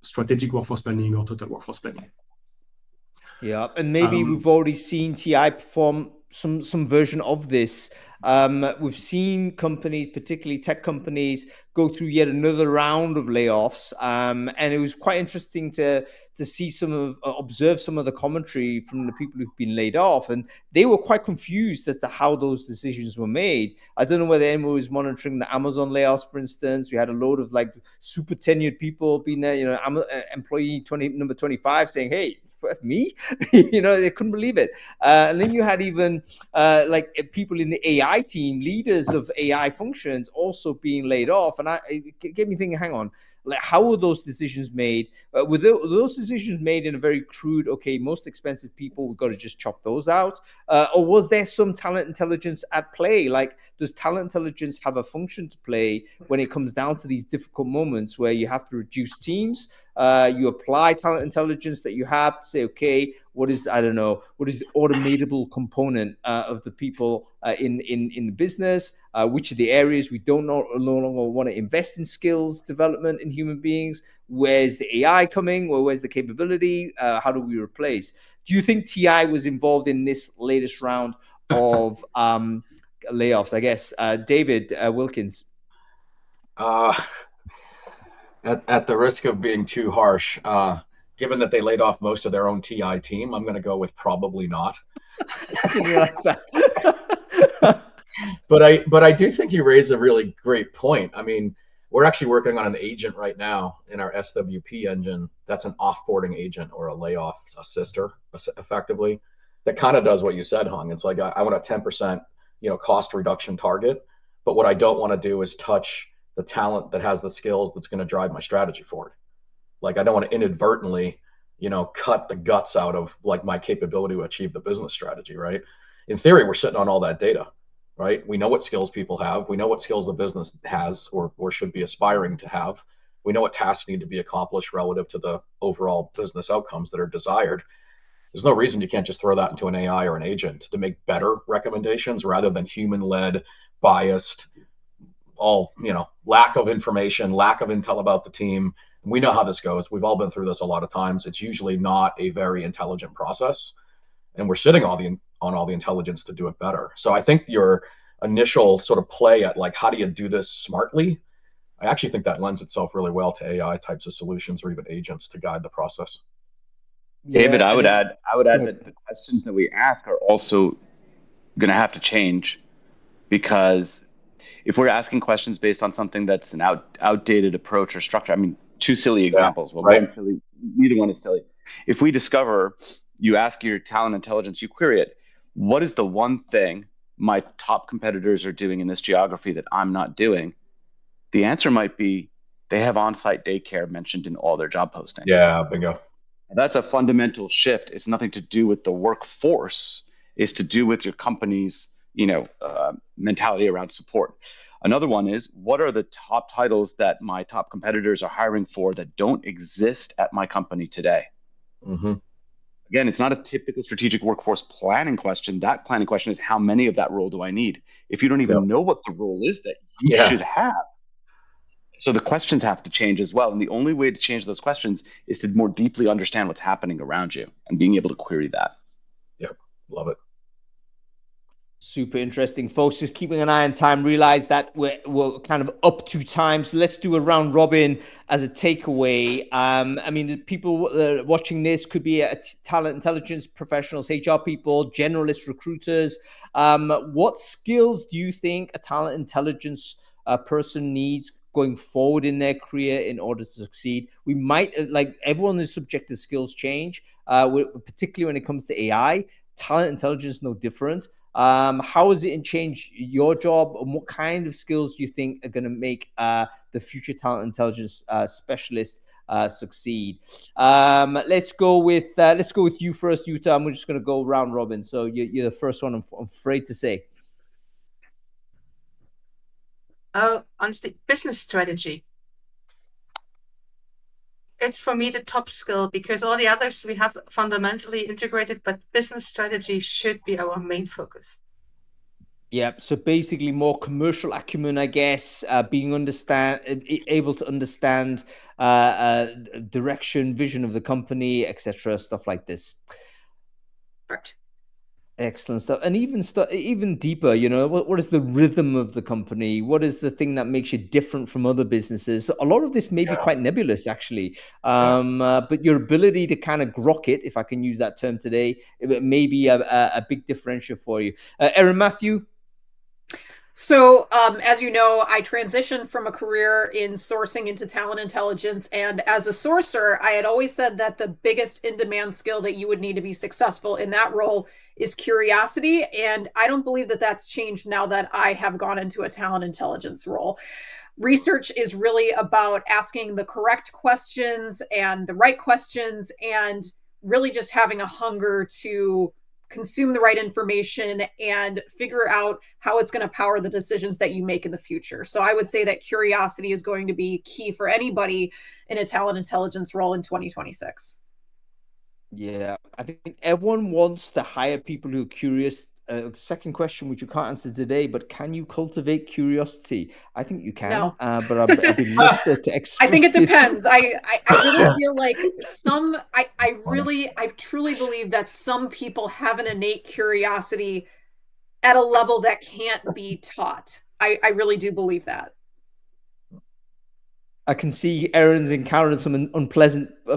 [SPEAKER 5] strategic workforce planning or total workforce planning.
[SPEAKER 1] Yeah, and maybe we've already seen TI perform some version of this. We've seen companies, particularly tech companies, go through yet another round of layoffs, and it was quite interesting to see observe some of the commentary from the people who've been laid off, and they were quite confused as to how those decisions were made. I don't know whether anyone was monitoring the Amazon layoffs, for instance. We had a load of like super tenured people being there, employee number 25 saying, "Hey, me?" They couldn't believe it. And then you had even like people in the AI team, leaders of AI functions, also being laid off. And it gave me thinking, hang on, like, how were those decisions made? Were those decisions made in a very crude, okay, most expensive people, we've got to just chop those out? Or was there some talent intelligence at play? Like, does talent intelligence have a function to play when it comes down to these difficult moments where you have to reduce teams? You apply talent intelligence that you have to say, okay, what is the automatable component of the people in the business? Which are the areas we no longer want to invest in skills development in human beings? Where's the AI coming? Where's the capability? How do we replace? Do you think TI was involved in this latest round of layoffs? I guess David Wilkins.
[SPEAKER 7] At the risk of being too harsh, given that they laid off most of their own TI team, I'm going to go with probably not.
[SPEAKER 1] I didn't realize that.
[SPEAKER 7] But I do think you raise a really great point. I mean, we're actually working on an agent right now in our SWP engine that's an offboarding agent or a layoff assister, effectively, that kind of does what you said, Hung. It's like I want a 10% cost reduction target, but what I don't want to do is touch the talent that has the skills that's going to drive my strategy forward. Like, I don't want to inadvertently, cut the guts out of like my capability to achieve the business strategy, right? In theory, we're sitting on all that data, right? We know what skills people have. We know what skills the business has or should be aspiring to have. We know what tasks need to be accomplished relative to the overall business outcomes that are desired. There's no reason you can't just throw that into an AI or an agent to make better recommendations rather than human-led, biased, lack of information, lack of intel about the team. We know how this goes. We've all been through this a lot of times. It's usually not a very intelligent process, and we're sitting on all the intelligence to do it better. So I think your initial sort of play at like, how do you do this smartly? I actually think that lends itself really well to AI types of solutions or even agents to guide the process.
[SPEAKER 2] David, I would add that the questions that we ask are also going to have to change, because if we're asking questions based on something that's an outdated approach or structure, I mean, two silly examples. Well, right. Neither one is silly. If we discover, you ask your talent intelligence, you query it, what is the one thing my top competitors are doing in this geography that I'm not doing? The answer might be they have on-site daycare mentioned in all their job postings.
[SPEAKER 7] Yeah, bingo.
[SPEAKER 2] That's a fundamental shift. It's nothing to do with the workforce. It's to do with your company's mentality around support. Another one is, what are the top titles that my top competitors are hiring for that don't exist at my company today?
[SPEAKER 7] Mm-hmm.
[SPEAKER 2] Again, it's not a typical strategic workforce planning question. That planning question is, how many of that role do I need? If you don't even know what the role is that you should have. So the questions have to change as well. And the only way to change those questions is to more deeply understand what's happening around you and being able to query that.
[SPEAKER 7] Yep, love it.
[SPEAKER 1] Super interesting, folks. Just keeping an eye on time. Realize that we're kind of up to time, so let's do a round robin as a takeaway. I mean, the people watching this could be talent intelligence professionals, HR people, generalist recruiters. What skills do you think a talent intelligence person needs going forward in their career in order to succeed? We might, like, everyone is subject to skills change, particularly when it comes to AI. Talent intelligence, no different. How has it changed your job, and what kind of skills do you think are going to make the future talent intelligence specialist succeed. Let's go with you first, Utah. I'm just going to go round robin. So you're the first one. I'm afraid to say.
[SPEAKER 3] Oh, honestly, business strategy. It's for me the top skill, because all the others we have fundamentally integrated, but business strategy should be our main focus.
[SPEAKER 1] Yeah, so basically more commercial acumen, I guess, being able to understand direction, vision of the company, etc., stuff like this.
[SPEAKER 3] Right.
[SPEAKER 1] Excellent stuff. And even deeper, what is the rhythm of the company? What is the thing that makes you different from other businesses? A lot of this may be quite nebulous, actually. But your ability to kind of grok it, if I can use that term today, it may be a big differentiator for you. Erin, Matthew?
[SPEAKER 4] So, as you know, I transitioned from a career in sourcing into talent intelligence. And as a sourcer, I had always said that the biggest in-demand skill that you would need to be successful in that role is curiosity. And I don't believe that that's changed now that I have gone into a talent intelligence role. Research is really about asking the correct questions and the right questions, and really just having a hunger to consume the right information and figure out how it's going to power the decisions that you make in the future. So I would say that curiosity is going to be key for anybody in a talent intelligence role in 2026.
[SPEAKER 1] Yeah, I think everyone wants to hire people who are curious. Second question, which you can't answer today, but can you cultivate curiosity? I think you can,
[SPEAKER 4] no.
[SPEAKER 1] But I'd be love to explore.
[SPEAKER 4] I think it depends. I really feel like I truly believe that some people have an innate curiosity at a level that can't be taught. I really do believe that.
[SPEAKER 1] I can see Erin's encountered some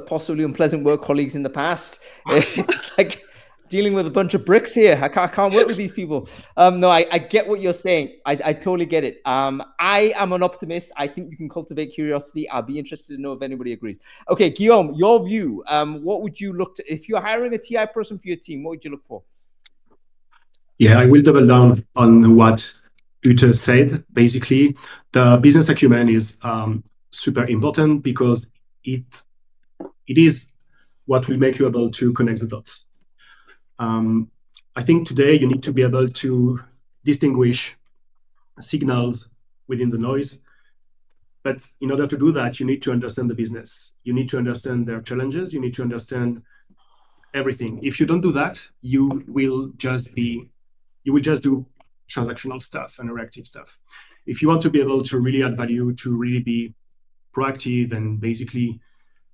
[SPEAKER 1] possibly unpleasant work colleagues in the past. It's like dealing with a bunch of bricks here. I can't work with these people. No, I get what you're saying. I totally get it. I am an optimist. I think you can cultivate curiosity. I'll be interested to know if anybody agrees. Okay, Guillaume, your view. What would you look to, if you're hiring a TI person for your team, what would you look for?
[SPEAKER 5] Yeah, I will double down on what Ute said. Basically, the business acumen is super important because it is what will make you able to connect the dots. I think today you need to be able to distinguish signals within the noise. But in order to do that, you need to understand the business. You need to understand their challenges. You need to understand everything. If you don't do that, you will just do transactional stuff and reactive stuff. If you want to be able to really add value, to really be proactive and basically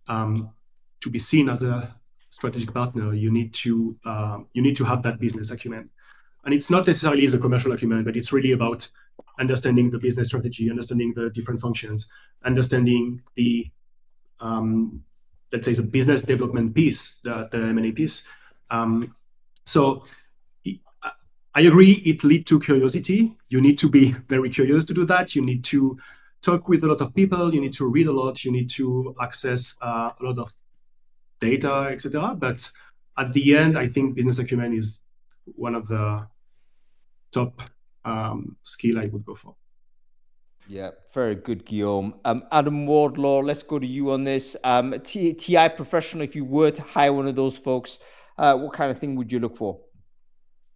[SPEAKER 5] to be seen as a strategic partner, you need to have that business acumen. And it's not necessarily the commercial acumen, but it's really about understanding the business strategy, understanding the different functions, understanding the let's say the business development piece, the M&A piece. So I agree, it leads to curiosity. You need to be very curious to do that. You need to talk with a lot of people. You need to read a lot. You need to access a lot of data, etc. But at the end, I think business acumen is one of the top skill I would go for.
[SPEAKER 1] Yeah, very good, Guillaume. Adam Wardlaw, let's go to you on this. TI professional, if you were to hire one of those folks, what kind of thing would you look for?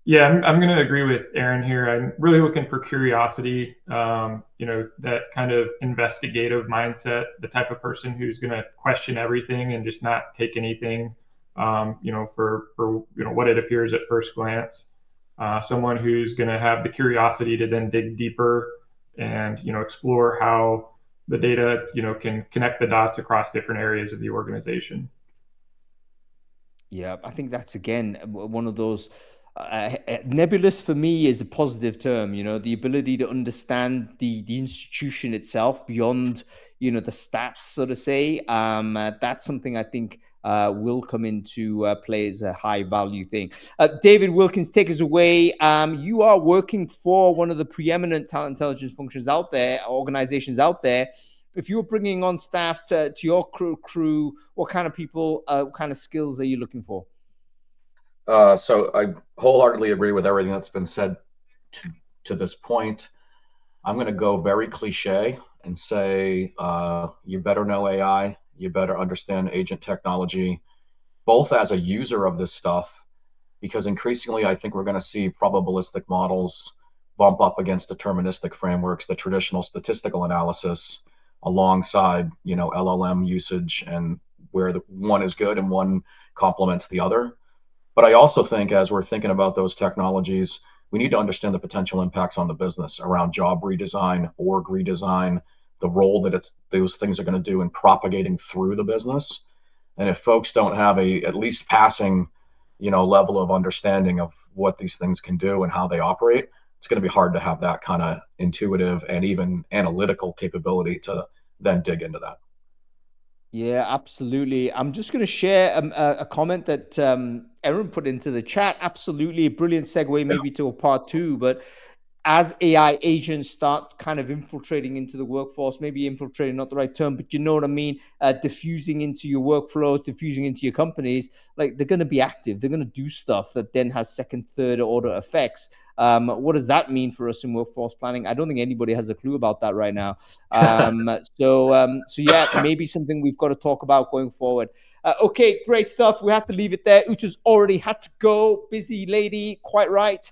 [SPEAKER 6] Yeah, I'm going to agree with Erin here. I'm really looking for curiosity, that kind of investigative mindset, the type of person who's going to question everything and just not take anything, for what it appears at first glance. Someone who's going to have the curiosity to then dig deeper and, explore how the data, can connect the dots across different areas of the organization.
[SPEAKER 1] Yeah, I think that's, again, one of those nebulous for me is a positive term, the ability to understand the institution itself beyond, the stats, so to say. That's something I think will come into play as a high value thing. David Wilkins, take us away. You are working for one of the preeminent talent intelligence functions out there, organizations out there. If you're bringing on staff to your crew, what kind of people, what kind of skills are you looking for?
[SPEAKER 7] So I wholeheartedly agree with everything that's been said to this point. I'm going to go very cliche and say you better know AI You better understand agent technology, both as a user of this stuff, because increasingly I think we're going to see probabilistic models bump up against deterministic frameworks, the traditional statistical analysis, alongside, you know, LLM usage, and where the one is good and one complements the other. But I also think, as we're thinking about those technologies, we need to understand the potential impacts on the business around job redesign, org redesign, the role that those things are going to do in propagating through the business. And if folks don't have a at least passing, you know, level of understanding of what these things can do and how they operate, it's going to be hard to have that kind of intuitive and even analytical capability to then dig into that.
[SPEAKER 1] Yeah, absolutely. I'm just going to share a comment that Erin put into the chat. Absolutely. A brilliant segue maybe to a part two. But as AI agents start kind of infiltrating into the workforce, maybe infiltrating, not the right term, but you know what I mean, diffusing into your workflows, diffusing into your companies, like they're going to be active. They're going to do stuff that then has second, third order effects. What does that mean for us in workforce planning? I don't think anybody has a clue about that right now. So yeah, maybe something we've got to talk about going forward. Okay, great stuff. We have to leave it there. Uta's already had to go. Busy lady, quite right.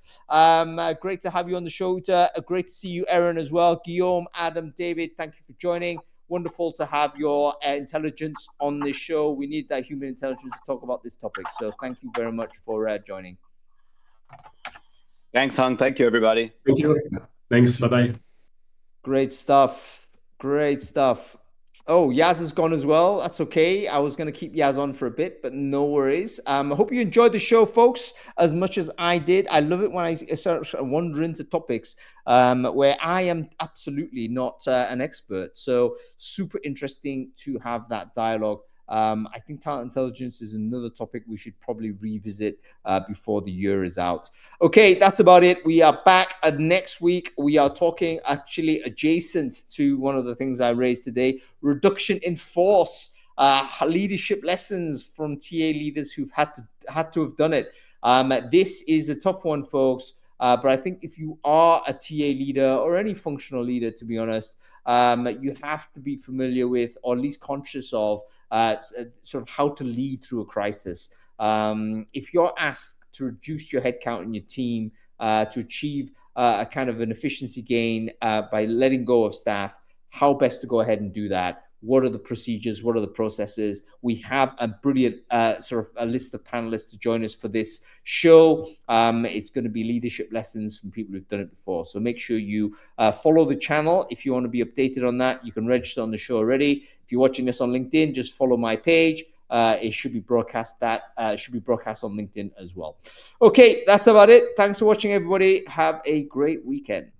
[SPEAKER 1] Great to have you on the show, Uta. Great to see you, Erin, as well. Guillaume, Adam, David, thank you for joining. Wonderful to have your intelligence on this show. We need that human intelligence to talk about this topic. So thank you very much for joining.
[SPEAKER 2] Thanks, Hung. Thank you, everybody.
[SPEAKER 5] Thank you. Thanks. Bye-bye.
[SPEAKER 1] Great stuff. Great stuff. Oh, Yaz is gone as well. That's okay. I was going to keep Yaz on for a bit, but no worries. I hope you enjoyed the show, folks, as much as I did. I love it when I start to wander into topics where I am absolutely not an expert. So super interesting to have that dialogue. I think talent intelligence is another topic we should probably revisit before the year is out. Okay, that's about it. We are back next week. We are talking actually adjacent to one of the things I raised today, reduction in force, leadership lessons from TA leaders who've had to have done it. This is a tough one, folks. But I think if you are a TA leader or any functional leader, to be honest, you have to be familiar with, or at least conscious of, sort of how to lead through a crisis. If you're asked to reduce your headcount in your team to achieve a kind of an efficiency gain by letting go of staff, how best to go ahead and do that? What are the procedures? What are the processes? We have a brilliant sort of a list of panelists to join us for this show. It's going to be leadership lessons from people who've done it before. So make sure you follow the channel if you want to be updated on that. You can register on the show already. If you're watching us on LinkedIn, just follow my page. It should be broadcast on LinkedIn as well. Okay, that's about it. Thanks for watching, everybody. Have a great weekend.